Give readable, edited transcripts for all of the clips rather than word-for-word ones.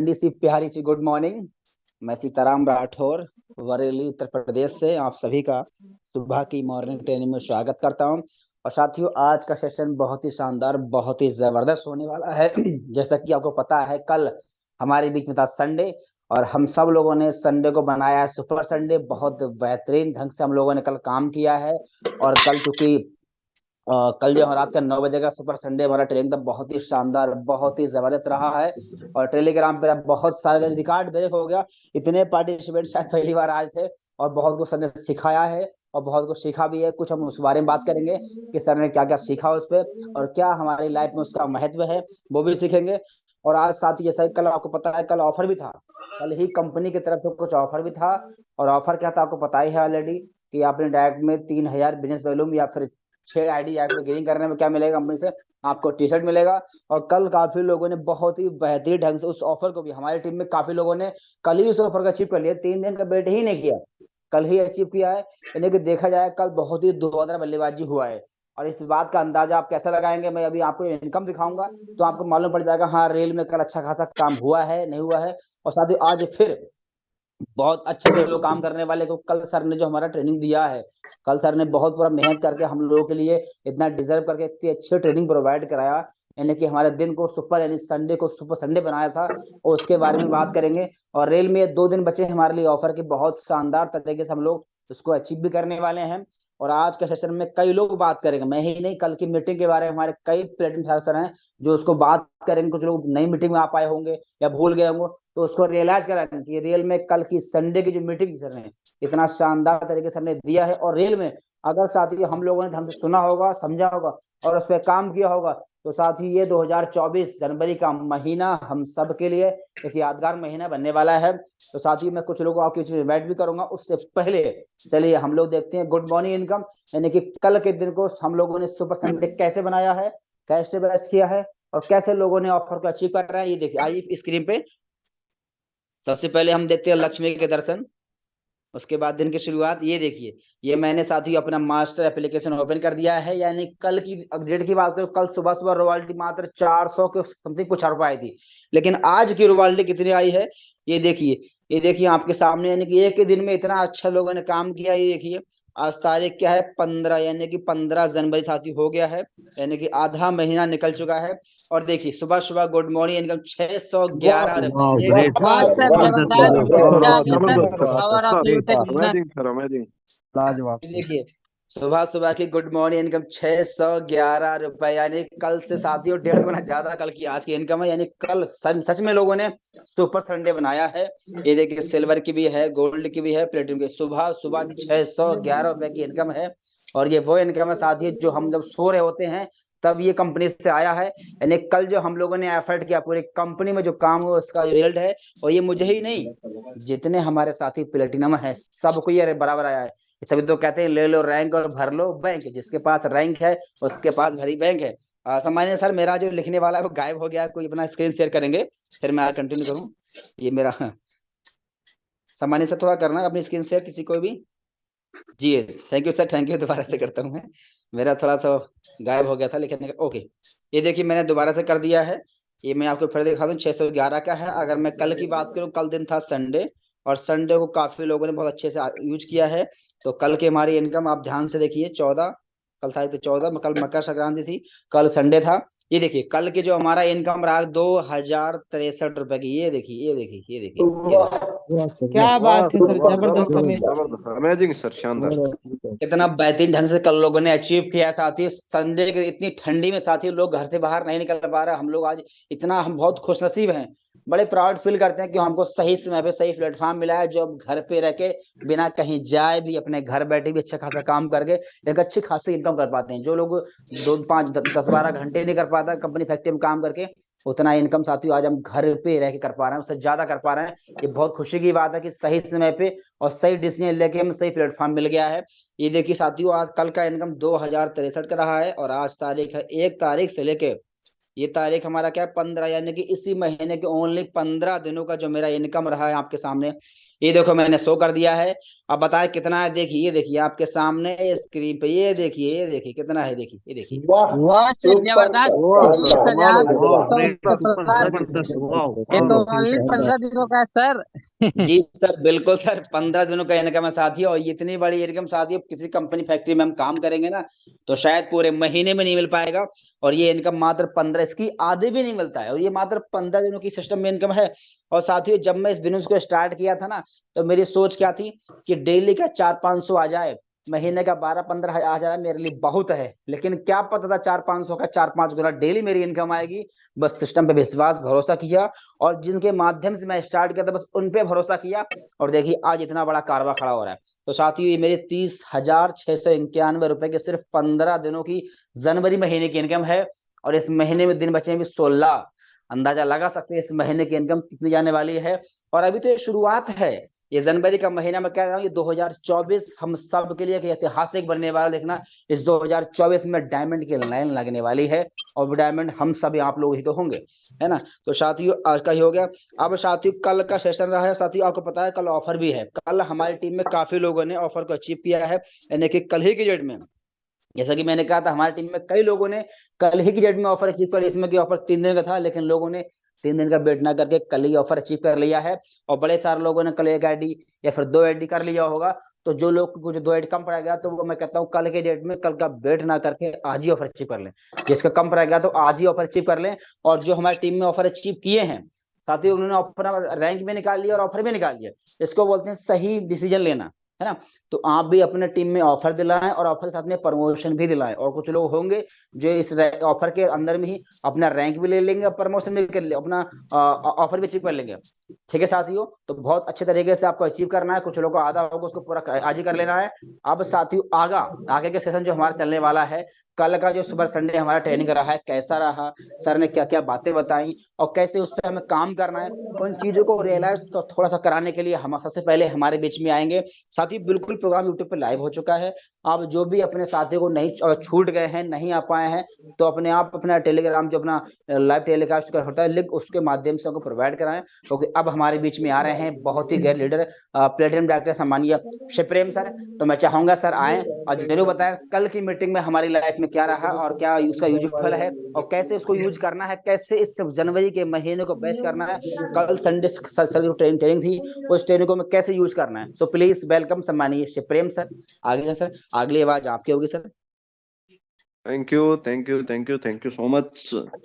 ठंडी सी प्यारी सी good morning. मैं सीताराम राठौर बरेली उत्तर प्रदेश से आप सभी का सुबह की मॉर्निंग ट्रेनिंग में स्वागत करता हूं। और साथियों, आज का सेशन बहुत ही शानदार, बहुत ही जबरदस्त होने वाला है। जैसा कि आपको पता है, कल हमारे बीच में था संडे और हम सब लोगों ने संडे को बनाया है सुपर संडे। बहुत बेहतरीन ढंग से हम लोगों ने कल काम किया है। और कल चूंकि कल जो रात का 9 बजे का सुपर संडे हमारा ट्रेनिंग था, बहुत ही शानदार, बहुत ही जबरदस्त रहा है। और टेलीग्राम पे बहुत सारे रिकॉर्ड ब्रेक हो गया। इतने पार्टिसिपेंट शायद पहली बार आए थे और बहुत कुछ सर ने सिखाया है और बहुत कुछ सीखा भी है। कुछ हम उस बारे में बात करेंगे कि सर ने क्या क्या सीखा उस पर और क्या हमारी लाइफ में उसका महत्व है, वो भी सीखेंगे। और आज साथ ही जैसा कल आपको पता है, कल ऑफर भी था। कल ही कंपनी की तरफ से कुछ ऑफर भी था। और ऑफर क्या था आपको पता ही है ऑलरेडी, कि आपने डायरेक्ट में 3,000 बिजनेस वॉल्यूम या फिर 6 आईडी ऐप में गेनिंग करने में क्या मिलेगा कंपनी से, आपको टी शर्ट मिलेगा। और कल काफी लोगों ने बहुत ही बेहतरीन ढंग से उस ऑफर को भी, हमारी टीम में काफी लोगों ने कल ही उस ऑफर को अचीव कर लिया। 3 दिन का वेट ही नहीं किया, कल ही अचीव किया है। यानी कि देखा जाए कल बहुत ही धुआंधार बल्लेबाजी हुआ है। और इस बात का अंदाजा आप कैसे लगाएंगे, मैं अभी आपको इनकम दिखाऊंगा तो आपको मालूम पड़ जाएगा, हाँ रेल में कल अच्छा खासा काम हुआ है नहीं हुआ है। और साथ ही आज फिर बहुत अच्छे से लोग काम करने वाले को कल सर ने जो हमारा ट्रेनिंग दिया है, कल सर ने बहुत पूरा मेहनत करके हम लोगों के लिए इतना डिजर्व करके इतनी अच्छी ट्रेनिंग प्रोवाइड कराया। यानी कि हमारे दिन को सुपर, यानी संडे को सुपर संडे बनाया था, और उसके बारे में बात करेंगे। और रेल में 2 दिन बचे हमारे लिए ऑफर के, बहुत शानदार तरीके से हम लोग उसको अचीव भी करने वाले हैं। और आज के सेशन में कई लोग बात करेंगे, मैं ही नहीं, कल की मीटिंग के बारे में हमारे कई प्लेटफॉर्म सर हैं जो उसको बात करेंगे। कुछ लोग नई मीटिंग में आ पाए होंगे या भूल गए होंगे, तो उसको रियलाइज कराएंगे कि रेल में कल की संडे की जो मीटिंग सर ने इतना शानदार तरीके से हमने दिया है। और रेल में अगर साथी हम लोगों ने ढंग से सुना होगा, समझा होगा और उस पर काम किया होगा, तो साथ ही ये 2024 जनवरी का महीना हम सब के लिए एक यादगार महीना बनने वाला है। तो साथ ही मैं कुछ लोगों को आपके बीच में इन्वाइट भी करूंगा। उससे पहले चलिए हम लोग देखते हैं गुड मॉर्निंग इनकम, यानी कि कल के दिन को हम लोगों ने सुपर संडे कैसे बनाया है, कैसे बेस्ट किया है और कैसे लोगों ने ऑफर को अचीव कर रहे हैं। ये देखिए आइए स्क्रीन पे सबसे पहले हम देखते हैं लक्ष्मी के दर्शन, उसके बाद दिन की शुरुआत। ये देखिए, ये मैंने साथी अपना मास्टर एप्लीकेशन ओपन कर दिया है। यानी कल की अपडेट की बात करूं, कल सुबह सुबह रॉयल्टी मात्र 400 के समथिंग कुछ रुपए आई थी, लेकिन आज की रॉयल्टी कितनी आई है ये देखिए। ये देखिए आपके सामने, यानी कि एक ही दिन में इतना अच्छा लोगों ने काम किया। ये देखिए आज तारीख क्या है, 15, यानी कि 15 जनवरी साथी हो गया है, यानी कि आधा महीना निकल चुका है। और देखिए सुबह सुबह गुड मॉर्निंग इनकम 611 वाह, रुपए। ग्रेट बहुत सर, सर, जबरदस्त जबरदस्त सर, कॉन्ग्रेचुलेशन, जबरदस्त power of sir, youth winner. Amazing sir, amazing, लाजवाब सर। देखिए सुबह सुबह की गुड मॉर्निंग इनकम 611 रुपए, यानी कल से साथियों 1.5 गुना ज्यादा कल की आज की इनकम है। यानी कल सच में लोगों ने सुपर संडे बनाया है। ये देखिए सिल्वर की भी है, गोल्ड की भी है, प्लेटिनम की। सुबह सुबह 611 रुपए की इनकम है। और ये वो इनकम है साथियों जो हम जब सो रहे होते हैं तब ये कंपनी से आया है। यानी कल जो हम लोगों ने एफर्ट किया, पूरी कंपनी में जो काम हुआ उसका रिजल्ट है। और ये मुझे ही नहीं, जितने हमारे साथी प्लेटिनम है सबको ये बराबर आया है। सभी तो कहते हैं ले लो रैंक और भर लो बैंक, जिसके पास रैंक है उसके पास भरी बैंक है। सामान्य सर मेरा जो लिखने वाला है वो गायब हो गया है, कोई अपना स्क्रीन शेयर करेंगे फिर मैं कंटिन्यू करूं। ये मेरा सामान्य सर थोड़ा करना अपनी स्क्रीन शेयर किसी को भी। जी thank you sir, thank you, दोबारा से करता हूँ मैं, मेरा थोड़ा सा गायब हो गया था लिखने का। ओके, ये देखिए मैंने दोबारा से कर दिया है। ये मैं आपको फिर दिखा दूं, 611 का है। अगर मैं कल की बात करूं, कल दिन था संडे और संडे को काफी लोगों ने बहुत अच्छे से यूज किया है। तो कल की हमारी इनकम आप ध्यान से देखिए, 14, कल था तो 14, कल मकर संक्रांति थी, कल संडे था। ये देखिए कल की जो हमारा इनकम रहा 2063 रुपए की। ये देखिए ये देखिए ये देखिए ये देखिए क्या बात है सर, जबरदस्त जबरदस्त, अमेजिंग। जबरदस्त, अमेजिंग सर, शानदार। कितना बेहतरीन ढंग से कल लोगों ने अचीव किया। साथी संडे के इतनी ठंडी में साथी लोग घर से बाहर नहीं निकल पा रहे, हम लोग आज इतना, हम बहुत खुशनसीब हैं, बड़े प्राउड फील करते हैं कि हमको सही समय पे सही प्लेटफॉर्म मिला है, जो अब घर पे रह के बिना कहीं जाए भी अपने घर बैठे भी अच्छा खासा काम करके एक अच्छी खासी इनकम कर पाते हैं। जो लोग 2, 5, 10, 12 घंटे नहीं कर पाता कंपनी फैक्ट्री में काम करके, उतना इनकम साथियों आज हम घर पे रह के कर पा रहे हैं, उससे ज्यादा कर पा रहे हैं। ये बहुत खुशी की बात है कि सही समय पे और सही डिसीजन लेके हमें सही प्लेटफॉर्म मिल गया है। ये देखिए साथियों आज कल का इनकम 2063 का रहा है और आज तारीख है 1 तारीख से लेके ये तारीख हमारा क्या है 15, यानी कि इसी महीने के ओनली 15 दिनों का जो मेरा इनकम रहा है आपके सामने, ये देखो मैंने शो कर दिया है। अब बताए कितना है, देखिए ये देखिए आपके सामने स्क्रीन पे, ये देखिए कितना है, देखिए ये देखिए। वाह सर जबरदस्त। वाह बीस सर, हजार कमाल है, वाह तो ग्रेट सुपर सर जबरदस्त वाह ये तो वाह ओनली 15 दिनों का है सर। जी सर बिल्कुल सर, 15 दिनों का इनकम है साथियों, और ये इतनी बड़ी इनकम साथियों किसी कंपनी फैक्ट्री में हम काम करेंगे ना तो शायद पूरे महीने में नहीं मिल पाएगा। और ये इनकम मात्र 15, इसकी आधे भी नहीं मिलता है, और ये मात्र 15 दिनों की सिस्टम में इनकम है। और साथियों जब मैं इस बिजनेस को स्टार्ट किया था ना, तो मेरी सोच क्या थी कि डेली का 400-500 आ जाए, महीने का 12-15 आ जाए, मेरे लिए बहुत है। लेकिन क्या पता था 400-500 का 4-5 गुना डेली मेरी इनकम आएगी। बस सिस्टम पे विश्वास भरोसा किया, और जिनके माध्यम से मैं स्टार्ट किया था बस उन पे भरोसा किया, और देखिए आज इतना बड़ा कारवा खड़ा हो रहा है। तो साथियों ये मेरे 30,691 रुपए के सिर्फ 15 दिनों की जनवरी महीने की इनकम है। और इस महीने में दिन बचे हैं भी 16। अंदाजा लगा सकते हैं इस महीने की इनकम कितनी जाने वाली है। और अभी तो ये शुरुआत है, ये जनवरी का महीना मैं कह रहा हूँ, ये 2024 हम सब के लिए एक ऐतिहासिक बनने वाला। देखना इस 2024 में डायमंड की लाइन लगने वाली है, और वो डायमंड हम सब आप लोग ही तो होंगे, है ना। तो साथियों आज का ही हो गया। अब साथियों कल का सेशन रहा है, साथियों आपको पता है कल ऑफर भी है। कल हमारी टीम में काफी लोगों ने ऑफर को अचीव किया है, यानी कि कल ही की डेट में। जैसा कि मैंने कहा था हमारी टीम में कई लोगों ने कल ही की डेट में ऑफर अचीव कर, इसमें कि ऑफर 3 दिन का था, लेकिन लोगों ने 3 दिन का वेट ना करके कल ही ऑफर अचीव कर लिया है। और बड़े सारे लोगों ने कल 1 आईडी या फिर 2 आईडी कर लिया होगा। तो जो लोग को जो 2 आईडी कम पड़ गया, तो वो मैं कहता हूँ कल के डेट में कल का वेट ना करके आज ही ऑफर अचीव कर लें। जिसका कम पड़ गया तो आज ही ऑफर अचीव कर लें। और जो हमारी टीम में ऑफर अचीव किए हैं साथियों, उन्होंने अपना रैंक भी निकाल लिया और ऑफर भी निकाल लिया। इसको बोलते हैं सही डिसीजन लेना, है ना। तो आप भी अपने टीम में ऑफर दिलाएं, और ऑफर के साथ में प्रमोशन भी दिलाएं। और कुछ लोग होंगे जो इस ऑफर के अंदर में ही अपना रैंक भी ले लेंगे, प्रमोशन भी कर ले, अपना ऑफर भी अचीव कर लेंगे। ठीक है साथियों, तो बहुत अच्छे तरीके से आपको अचीव करना है। कुछ लोगों को आधा होगा उसको पूरा आज ही कर लेना है। अब साथियों आगे के सेशन जो हमारा चलने वाला है, कल का जो सुबह संडे हमारा ट्रेनिंग रहा है कैसा रहा, सर ने क्या क्या बातें बताई, और कैसे उस पर हमें काम करना है, उन चीजों को रियलाइज तो थोड़ा सा कराने के लिए हम सबसे पहले हमारे बीच में आएंगे। साथ ही बिल्कुल प्रोग्राम यूट्यूब पे लाइव हो चुका है। आप जो भी अपने साथियों को नहीं छूट गए हैं, नहीं आ पाए हैं, तो अपने आप अपना टेलीग्राम जो अपना लाइव टेलीकास्ट का होता है लिंक, उसके माध्यम से उनको प्रोवाइड कराएं। क्योंकि अब हमारे बीच में आ रहे हैं बहुत ही गैर लीडर प्लेटिनम डायरेक्टर सम्मानीय शिवप्रेम सर। तो मैं चाहूंगा सर आए और जरूर बताएं कल की मीटिंग में हमारी लाइफ में क्या रहा, और क्या उसका यूजफुल है, और कैसे उसको यूज करना है, कैसे इस जनवरी के महीने को बेस्ट करना है। कल संडे सर ट्रेनिंग थी, उस ट्रेनिंग को कैसे यूज करना है। सो प्लीज वेलकम सम्मानीय शिवप्रेम सर, आगे सर, अगली आवाज आपकी होगी sir. Thank you thank you thank you thank you so much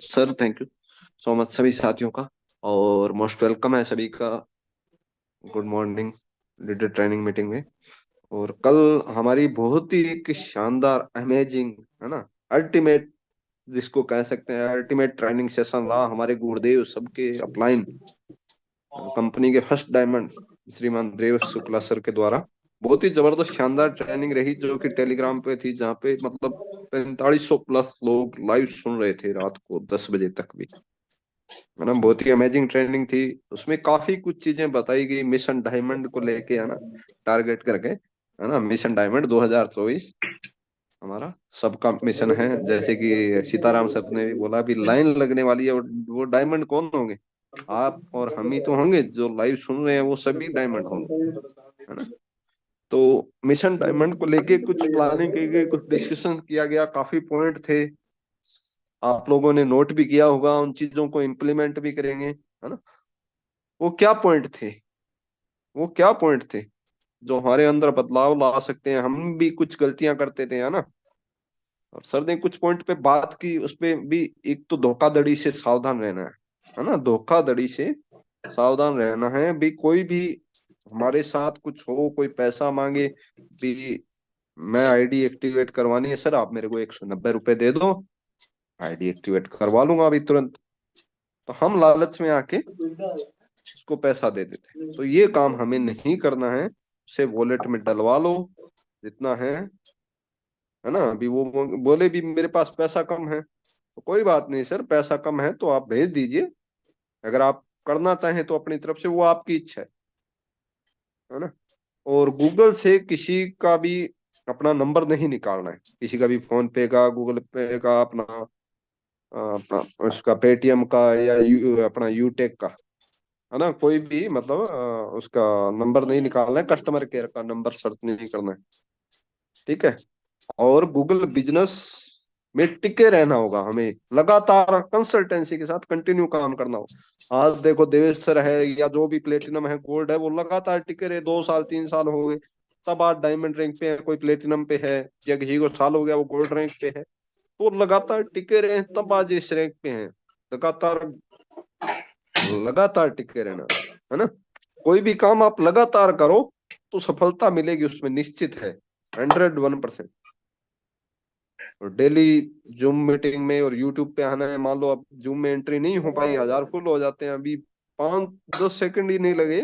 sir, thank you so much सभी साथियों का, और मोस्ट वेलकम है सभी का। Good morning leader training meeting में। और कल हमारी बहुत ही एक शानदार अमेजिंग, है ना, अल्टीमेट, जिसको कह सकते हैं अल्टीमेट ट्रेनिंग सेशन रहा हमारे गुरुदेव सबके अपलाइन कंपनी के फर्स्ट डायमंड श्रीमान देव शुक्ला सर के द्वारा। बहुत ही जबरदस्त शानदार ट्रेनिंग रही, जो कि टेलीग्राम पे थी, जहाँ पे मतलब 4500 प्लस लोग लाइव सुन रहे थे रात को 10 बजे तक भी, है ना। बहुत ही अमेजिंग ट्रेनिंग थी। उसमें काफी कुछ चीजें बताई गई मिशन डायमंड को लेके, है ना, टारगेट करके, है ना। मिशन डायमंड 2024 हमारा सबका मिशन है। जैसे कि सीताराम सर ने भी बोला, अभी लाइन लगने वाली है, वो डायमंड कौन होंगे? आप और हम ही तो होंगे, जो लाइव सुन रहे हैं वो सभी डायमंड होंगे, है ना। तो मिशन डायमंड को लेके कुछ प्लानिंग की गई, कुछ डिस्कशन किया गया, काफी पॉइंट थे, आप लोगों ने नोट भी किया होगा, उन चीजों को इम्प्लीमेंट भी करेंगे, है ना। वो क्या पॉइंट थे, वो क्या पॉइंट थे जो हमारे अंदर बदलाव ला सकते हैं? हम भी कुछ गलतियां करते थे, है ना। और सर ने कुछ पॉइंट पे बात की, उस पे भी एक तो धोखाधड़ी से सावधान रहना है ना, धोखाधड़ी से सावधान रहना है भी। कोई भी हमारे साथ कुछ हो, कोई पैसा मांगे भी, मैं आईडी एक्टिवेट करवानी है सर, आप मेरे को 190 रुपए दे दो, आईडी एक्टिवेट करवा लूंगा अभी तुरंत। तो हम लालच में आके उसको पैसा दे देते, तो ये काम हमें नहीं करना है। उसे वॉलेट में डलवा लो जितना है ना। अभी वो बोले भी मेरे पास पैसा कम है, तो कोई बात नहीं सर, पैसा कम है तो आप भेज दीजिए। अगर आप करना चाहें तो अपनी तरफ से, वो आपकी इच्छा है ना। और गूगल से किसी का भी अपना नंबर नहीं निकालना है, किसी का भी फोन पे का, गूगल पे का अपना अपना उसका पेटीएम का या अपना यूटेक का, है ना, कोई भी मतलब उसका नंबर नहीं निकालना है, कस्टमर केयर का नंबर सर्च नहीं करना है, ठीक है। और गूगल बिजनेस में टिके रहना होगा, हमें लगातार कंसल्टेंसी के साथ कंटिन्यू काम करना होगा। आज देखो देवेश सर है या जो भी प्लेटिनम है, गोल्ड है, वो लगातार टिके रहे, 2 साल 3 साल हो गए, तब आज डायमंड रैंक पे है, कोई प्लेटिनम पे है, या किसी को साल हो गया वो गोल्ड रैंक पे है, तो लगातार टिके रहे तब आज इस रैंक पे हैं। लगातार लगातार टिके रहना, है ना। कोई भी काम आप लगातार करो तो सफलता मिलेगी उसमें, निश्चित है, 101%। और डेली जूम मीटिंग में और यूट्यूब पे आना है, मान लो अब जूम में एंट्री नहीं हो पाई, 1000 फुल हो जाते हैं, अभी 5-10 सेकंड ही नहीं लगे,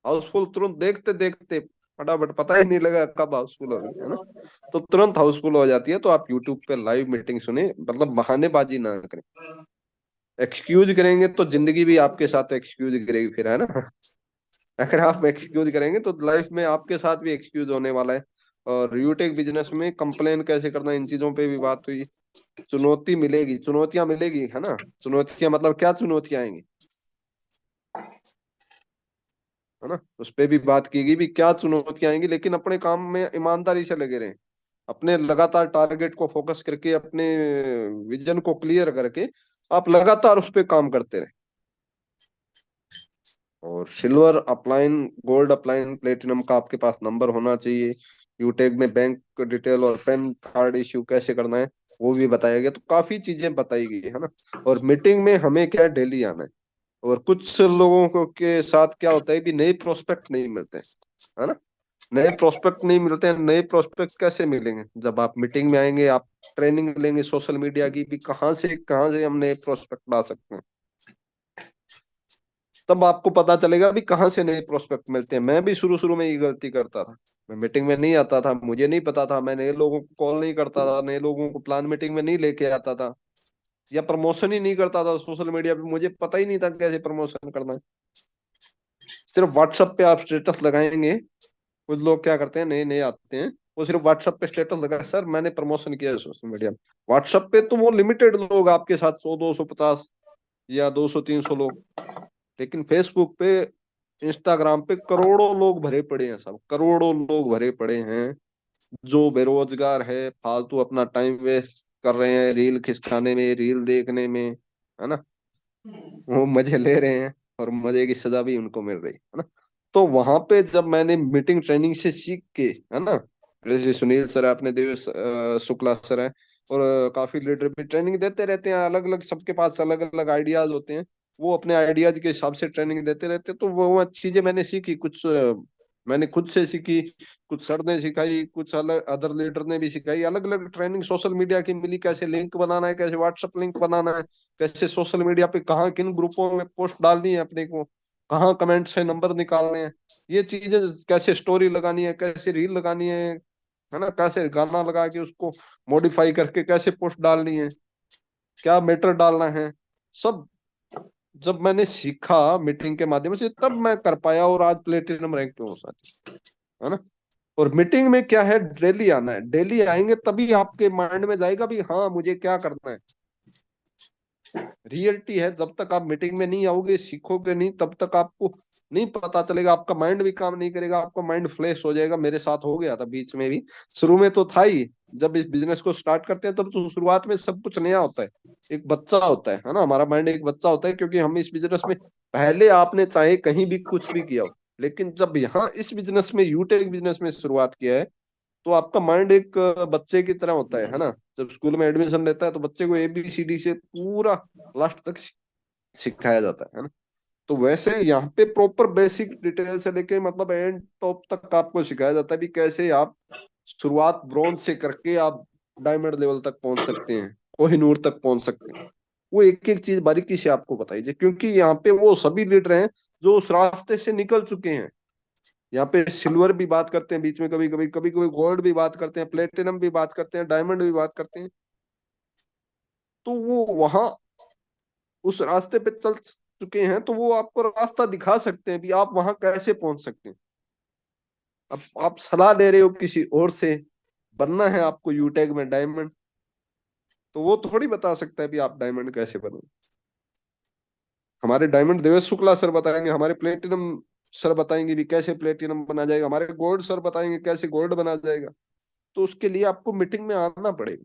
हाउसफुल तुरंत देखते देखते फटाफट, पता ही नहीं लगा कब हाउसफुल हो गई, है ना। तो तुरंत हाउसफुल हो जाती है। तो आप यूट्यूब पे लाइव मीटिंग सुने, मतलब बहानेबाजी ना करें। एक्सक्यूज करेंगे तो जिंदगी भी आपके साथ एक्सक्यूज करेगी फिर, है ना। अगर आप एक्सक्यूज करेंगे तो लाइफ में आपके साथ भी एक्सक्यूज होने वाला है। और यूटेक बिजनेस में कंप्लेन कैसे करना, इन चीजों पे भी बात हुई। चुनौती मिलेगी, चुनौतियां मिलेगी, है ना। चुनौतियां मतलब क्या चुनौतियां आएंगी, है ना, उस पे भी बात की गई भी क्या चुनौतियां आएंगी, लेकिन अपने काम में ईमानदारी से लगे रहें। अपने लगातार टारगेट को फोकस करके, अपने विजन को क्लियर करके आप लगातार उस पर काम करते रहे। और silver upline, gold upline, platinum का आपके पास नंबर होना चाहिए। यूटेक में बैंक डिटेल और पैन कार्ड इश्यू कैसे करना है वो भी बताया गया। तो काफी चीजें बताई गई है ना। और मीटिंग में हमें क्या डेली आना है। और कुछ लोगों को के साथ क्या होता है कि नए प्रोस्पेक्ट नहीं मिलते हैं, है ना। नए प्रोस्पेक्ट नहीं मिलते हैं। नए प्रोस्पेक्ट कैसे मिलेंगे, जब आप मीटिंग में आएंगे, आप ट्रेनिंग लेंगे सोशल मीडिया की भी, कहाँ से हम नए प्रोस्पेक्ट ला सकते हैं, तब आपको पता चलेगा भी कहाँ से नए प्रोस्पेक्ट मिलते हैं। मैं भी शुरू शुरू में ये गलती करता था, मैं मीटिंग में नहीं आता था, मुझे नहीं पता था, मैं नए लोगों को कॉल नहीं करता था, नए लोगों को प्लान मीटिंग में नहीं लेके आता था, या प्रमोशन ही नहीं करता था सोशल मीडिया पे। मुझे पता ही नहीं था कैसे प्रमोशन करना है। सिर्फ व्हाट्सएप पे आप स्टेटस लगाएंगे, कुछ लोग क्या करते हैं, नए नए आते हैं, वो सिर्फ व्हाट्सएप पे स्टेटस लगा, सर मैंने प्रमोशन किया है सोशल मीडिया में। व्हाट्सएप पे तो वो लिमिटेड लोग आपके साथ, 100-250 या 200-300 लोग। लेकिन फेसबुक पे, इंस्टाग्राम पे करोड़ों लोग भरे पड़े हैं, सब करोड़ों लोग भरे पड़े हैं, जो बेरोजगार है, फालतू अपना टाइम वेस्ट कर रहे हैं रील खिसकाने में, रील देखने में, है ना। वो मजे ले रहे हैं और मजे की सजा भी उनको मिल रही है ना। तो वहां पे जब मैंने मीटिंग ट्रेनिंग से सीख के, है ना, जैसे सुनील सर है, अपने देवेश शुक्ला सर है, और काफी लीडर भी ट्रेनिंग देते रहते हैं, अलग अलग सबके पास अलग अलग आइडियाज होते हैं, वो अपने आइडियाज के हिसाब से ट्रेनिंग देते रहते हैं। तो वो चीजें मैंने सीखी, कुछ मैंने खुद से सीखी, कुछ सर ने सिखाई, कुछ अलग अदर लीडर ने भी सिखाई। अलग अलग ट्रेनिंग सोशल मीडिया की मिली, कैसे लिंक बनाना है, कैसे व्हाट्सएप लिंक बनाना है, कैसे सोशल मीडिया पे कहाँ किन ग्रुपों में पोस्ट डालनी है अपने को, कहाँ कमेंट से नंबर निकालने हैं, ये चीजें, कैसे स्टोरी लगानी है, कैसे रील लगानी है ना, कैसे गाना लगा के उसको मॉडिफाई करके कैसे पोस्ट डालनी है, क्या मैटर डालना है, सब जब मैंने सीखा मीटिंग के माध्यम से, तब मैं कर पाया और आज प्लेटिनम रैंक पे हूँ साथी, है ना। और मीटिंग में क्या है, डेली आना है, डेली आएंगे तभी आपके माइंड में जाएगा भी हाँ मुझे क्या करना है। रियलिटी है, जब तक आप मीटिंग में नहीं आओगे, सीखोगे नहीं, तब तक आपको नहीं पता चलेगा, आपका माइंड भी काम नहीं करेगा, आपका माइंड फ्लैश हो जाएगा। मेरे साथ हो गया था बीच में भी, शुरू में तो था ही, जब इस बिजनेस को स्टार्ट करते हैं तब तो शुरुआत में सब कुछ नया होता है, एक बच्चा होता है ना, हमारा माइंड एक बच्चा होता है, क्योंकि हम इस बिजनेस में पहले आपने चाहे कहीं भी कुछ भी किया हो, लेकिन जब यहाँ इस बिजनेस में, यूटेक बिजनेस में शुरुआत किया है, तो आपका माइंड एक बच्चे की तरह होता है ना। जब स्कूल में एडमिशन लेता है तो बच्चे को ABCD से पूरा लास्ट तक सिखाया जाता है ना। तो वैसे यहाँ पे प्रॉपर बेसिक डिटेल से लेके मतलब एंड टॉप तक आपको सिखाया जाता है भी कैसे आप शुरुआत ब्रॉन्ज से करके आप डायमंड लेवल तक पहुंच सकते हैं, कोहिनूर तक पहुंच सकते हैं। वो एक एक चीज बारीकी से आपको बताइए, क्योंकि यहाँ पे वो सभी लीडर हैं जो उस रास्ते से निकल चुके हैं। यहाँ पे सिल्वर भी बात करते हैं बीच में, कभी कभी कभी कभी गोल्ड भी बात करते हैं, प्लेटिनम भी बात करते हैं, डायमंड भी बात करते हैं। तो वो वहां उस रास्ते पे चल चुके हैं, तो वो आपको रास्ता दिखा सकते हैं भी आप वहां कैसे पहुंच सकते हैं। अब आप सलाह ले रहे हो किसी और से, बनना है आपको यूटेक में डायमंड, तो वो थोड़ी बता सकता है भी आप डायमंड कैसे बनो। हमारे डायमंड देवेश शुक्ला सर बताएंगे, हमारे प्लेटिनम सर बताएंगे भी कैसे प्लेटिनम बना जाएगा, हमारे गोल्ड सर बताएंगे कैसे गोल्ड बना जाएगा। तो उसके लिए आपको मीटिंग में आना पड़ेगा,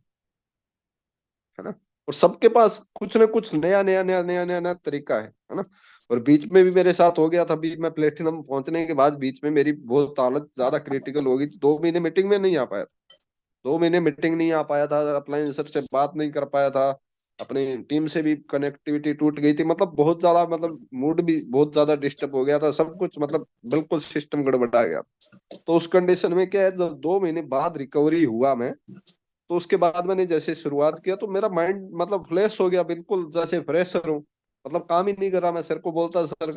है ना। और सबके पास कुछ ना कुछ नया नया नया नया नया नया तरीका है ना। और बीच में भी मेरे साथ हो गया था, भी मैं प्लेटिनम पहुंचने के बाद बीच में मेरी बहुत हालत ज्यादा क्रिटिकल हो गई थी, 2 महीने मीटिंग में नहीं आ पाया था। 2 महीने मीटिंग नहीं आ पाया था, अपलाइन सर से बात नहीं कर पाया था, अपनी टीम से भी कनेक्टिविटी टूट गई थी, मतलब बहुत ज्यादा, मतलब मूड भी बहुत ज्यादा डिस्टर्ब हो गया था, सब कुछ मतलब बिल्कुल सिस्टम गड़बड़ा गया। तो उस कंडीशन में क्या है, जब 2 महीने बाद रिकवरी हुआ मैं, तो उसके बाद मैंने जैसे शुरुआत किया तो मेरा माइंड मतलब फ्रेश हो गया, बिल्कुल जैसे फ्रेशर हूँ। मतलब काम ही नहीं कर रहा, मैं सर को बोलता सर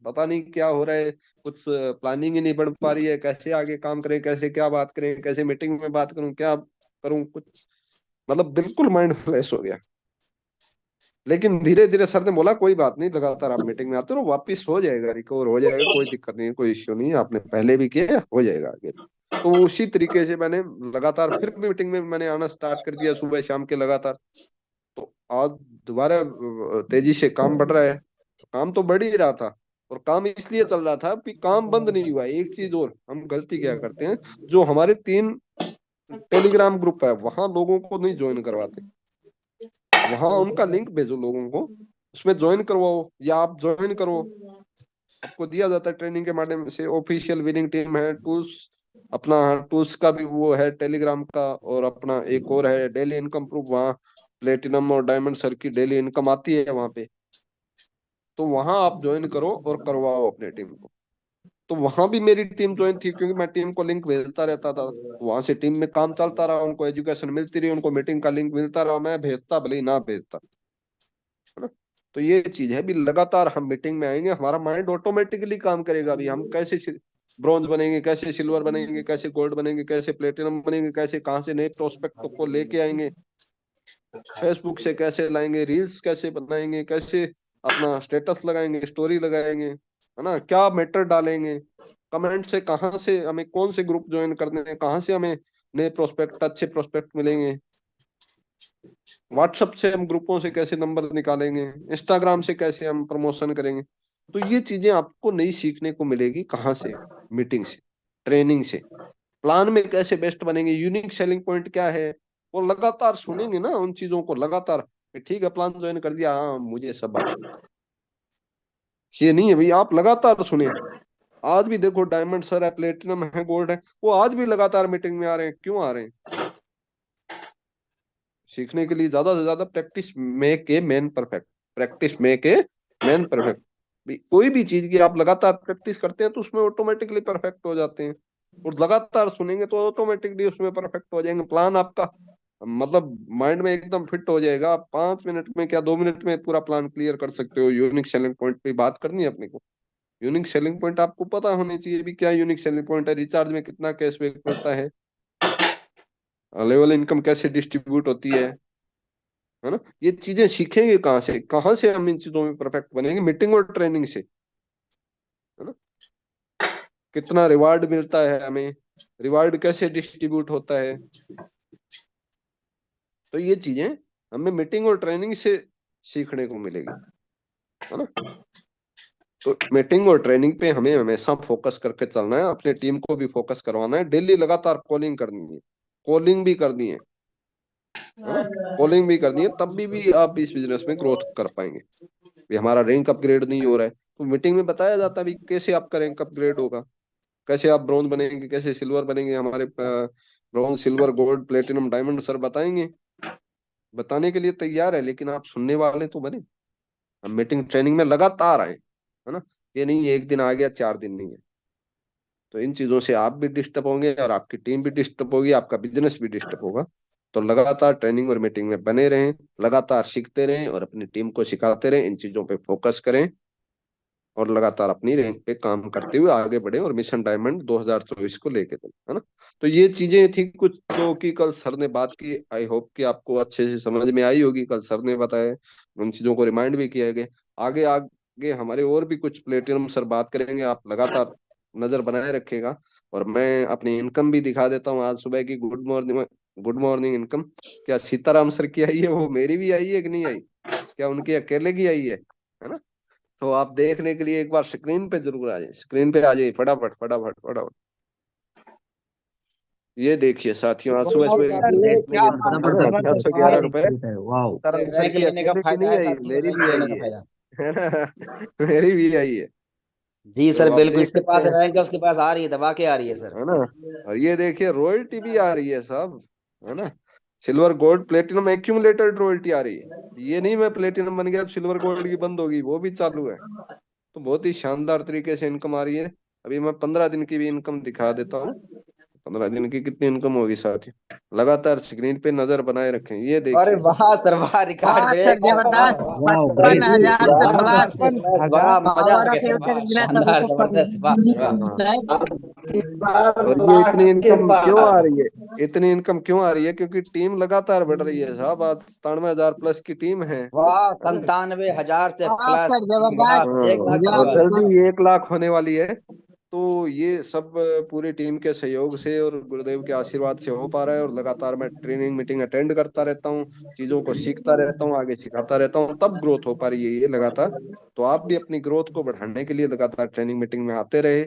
पता नहीं क्या हो रहा है, कुछ प्लानिंग ही नहीं बन पा रही है, कैसे आगे काम करें, कैसे क्या बात करें, कैसे मीटिंग में बात करूं, क्या करूं, कुछ मतलब बिल्कुल माइंड फ्रेश हो गया। लेकिन धीरे धीरे सर ने बोला कोई बात नहीं, लगातार आप मीटिंग में आते रहो, वापिस हो जाएगा, रिकवर हो जाएगा, कोई दिक्कत नहीं है, कोई इश्यू नहीं है, आपने पहले भी किया हो जाएगा आगे। तो उसी तरीके से मैंने लगातार फिर मीटिंग में मैंने आना स्टार्ट कर दिया, सुबह शाम के लगातार। तो आज दोबारा तेजी से काम बढ़ रहा है। काम तो बढ़ ही रहा था, और काम इसलिए चल रहा था कि काम बंद नहीं हुआ। एक चीज और हम गलती क्या करते हैं, जो हमारे 3 टेलीग्राम ग्रुप है वहां लोगों को नहीं ज्वाइन करवाते। वहां उनका लिंक भेजो लोगों को, उसमें ज्वाइन करवाओ, या आप ज्वाइन करो, आपको दिया जाता है ट्रेनिंग के माध्यम से। ऑफिशियल विनिंग टीम है, टूल्स अपना टूल्स का भी वो है टेलीग्राम का, और अपना एक और है डेली इनकम प्रूफ, वहाँ प्लेटिनम और डायमंड सर की डेली इनकम आती है वहां पे। तो वहां आप ज्वाइन करो और करवाओ अपने टीम को। तो वहां भी मेरी टीम ज्वाइन थी, क्योंकि मैं टीम को लिंक भेजता रहता था, तो वहां से टीम में काम चलता रहा, उनको एजुकेशन मिलती रही, उनको मीटिंग का लिंक मिलता रहा, मैं भेजता भले ही ना भेजता, है ना। तो ये चीज है भी, लगातार हम मीटिंग में आएंगे, हमारा माइंड ऑटोमेटिकली काम करेगा भी, हम कैसे ब्रॉन्ज बनेंगे, कैसे सिल्वर बनेंगे, कैसे गोल्ड बनेंगे, कैसे प्लेटिनम बनेंगे, कैसे कहाँ से नए प्रोस्पेक्ट को लेके आएंगे, फेसबुक से कैसे लाएंगे, रील्स कैसे बनाएंगे, कैसे अपना स्टेटस लगाएंगे, स्टोरी लगाएंगे, है ना, क्या मैटर डालेंगे, कमेंट से कहाँ से हमें कौन से ग्रुप ज्वाइन करने हैं, कहाँ से हमें नए प्रोस्पेक्ट अच्छे प्रोस्पेक्ट मिलेंगे, व्हाट्सएप से हम ग्रुपों से कैसे नंबर निकालेंगे, इंस्टाग्राम से कैसे हम प्रमोशन करेंगे। तो ये चीजें आपको नई सीखने को मिलेगी, कहाँ से, मीटिंग से, ट्रेनिंग से। प्लान में कैसे बेस्ट बनेंगे, यूनिक सेलिंग पॉइंट क्या है, वो लगातार सुनेंगे ना उन चीजों को लगातार। ठीक है प्लान ज्वाइन कर दिया, हाँ मुझे सब ये नहीं है भाई, आप लगातार सुने। आज भी देखो डायमंड सर है, प्लेटिनम है, गोल्ड है, वो आज भी लगातार मीटिंग में आ रहे हैं, क्यों आ रहे हैं? सीखने के लिए। ज्यादा से ज्यादा practice make a man perfect, practice make a man perfect. कोई भी चीज की आप लगातार प्रैक्टिस करते हैं तो उसमें ऑटोमेटिकली परफेक्ट हो जाते हैं, और लगातार सुनेंगे तो ऑटोमेटिकली उसमें परफेक्ट हो जाएंगे। प्लान आपका मतलब माइंड में एकदम फिट हो जाएगा, आप 5 मिनट में क्या 2 मिनट में पूरा प्लान क्लियर कर सकते हो। यूनिक सेलिंग पॉइंट पे बात करनी है अपने को। यूनिक सेलिंग पॉइंट आपको पता होनी चाहिए भी, क्या यूनिक सेलिंग पॉइंट है, रिचार्ज में कितना कैशबैक मिलता है, लेवल इनकम कैसे डिस्ट्रीब्यूट होती है ना। ये चीजें सीखेंगे कहाँ से, कहाँ से हम इन चीजों में परफेक्ट बनेंगे? मीटिंग और ट्रेनिंग से, है ना। कितना रिवार्ड मिलता है हमें, रिवार्ड कैसे डिस्ट्रीब्यूट होता है, तो ये चीजें हमें मीटिंग और ट्रेनिंग से सीखने को मिलेगी, है ना। तो मीटिंग और ट्रेनिंग पे हमें हमेशा फोकस करके चलना है, अपने टीम को भी फोकस करवाना है, डेली लगातार कॉलिंग करनी है, कॉलिंग भी करनी है ना, कॉलिंग भी करनी है, तब भी आप इस बिजनेस में ग्रोथ कर पाएंगे। भी हमारा रैंक अपग्रेड नहीं हो रहा है, तो मीटिंग में बताया जाता है भी कैसे आपका रैंक अपग्रेड होगा, कैसे आप ब्रॉन्ज बनेंगे, कैसे सिल्वर बनेंगे। हमारे bronze silver gold platinum diamond sir बताएंगे, बताने के लिए तैयार है, लेकिन आप सुनने वाले तो बने। हम मीटिंग ट्रेनिंग में लगातार आए, है ना। ये नहीं एक दिन आ गया 4 दिन नहीं है। तो इन चीजों से आप भी डिस्टर्ब होंगे, और आपकी टीम भी डिस्टर्ब होगी, आपका बिजनेस भी डिस्टर्ब होगा। तो लगातार ट्रेनिंग और मीटिंग में बने रहें, लगातार सीखते रहें, और अपनी टीम को सिखाते रहें, इन चीजों पे फोकस करें, और लगातार अपनी रैंक पे काम करते हुए आगे बढ़े, और मिशन डायमंड 2024 को लेके चले, है ना। तो ये चीजें थी कुछ जो कि कल सर ने बात की, आई होप कि आपको अच्छे से समझ में आई होगी। कल सर ने बताया, उन चीजों को रिमाइंड भी किया गया। आगे आगे हमारे और भी कुछ प्लेटिनम सर बात करेंगे, आप लगातार नजर बनाए रखेगा। और मैं अपनी इनकम भी दिखा देता हूँ, आज सुबह की good morning good morning income क्या सीताराम सर की आई है, वो मेरी भी आई है कि नहीं आई, क्या उनकी अकेले की आई है ना? तो आप देखने के लिए एक बार स्क्रीन पे जरूर आ जाइए, स्क्रीन पे आ जाइए फटाफट फटाफट फटाफट। ये देखिए साथियों, आज सुबह सुबह क्या बात है, 711 रुपए वाओ, सीताराम सर रैंक की लेने का अकेले की फायदा नहीं है आई, साथियों, मेरी रैंक भी लेने आई का फायदा। है ना? मेरी भी आई है। जी तो सर, आप बिल्कुल, देख इसके सकते पास हैं, रैंक है, उसके पास आ रही है, दबा के आ रही है सर। है ना? और ये देखिए रॉयल्टी भी आ रही है साहब, है ना? Silver gold platinum accumulated royalty आ रही है। ये नहीं मैं प्लेटिनम बन गया सिल्वर गोल्ड की बंद होगी, वो भी चालू है। तो बहुत ही शानदार तरीके से इनकम आ रही है। अभी मैं 15 दिन की भी इनकम दिखा देता हूँ। 15 दिन की कितनी इनकम होगी साथी, लगातार स्क्रीन पे नजर बनाए रखें। ये अरे देखिए, वाह सर, वाह, रिकॉर्ड वाह सर, ब्रेक, वाह वाह जबरदस्त। वाह। वाओ, पचपन ग्रेट। हजार से वाह, प्लस। 55,000, वाह, मजा आ पावर गया ऑफ सर, यूटेक वाह, बिना सभी शानदार, को जबरदस्त, वाह सर, वाह। हाँ। और ये लाख इतनी के इनकम क्यों आ पार। रही है, इतनी इनकम क्यों आ रही है? क्योंकि टीम लगातार बढ़ रही है साहब, आज 97,000 प्लस की टीम वाह, है ना? 97,000 से वाह प्लस। सर, वाह, जबरदस्त। हाँ, 1 लाख और पार। जल्दी 1 लाख होने वाली है। तो ये सब पूरी टीम के सहयोग से और गुरुदेव के आशीर्वाद से हो पा रहा है। और लगातार मैं ट्रेनिंग मीटिंग अटेंड करता रहता हूँ, चीजों को सीखता रहता हूँ, आगे सिखाता रहता हूँ, तब ग्रोथ हो पा रही है ये लगातार। तो आप भी अपनी ग्रोथ को बढ़ाने के लिए लगातार ट्रेनिंग मीटिंग में आते रहे,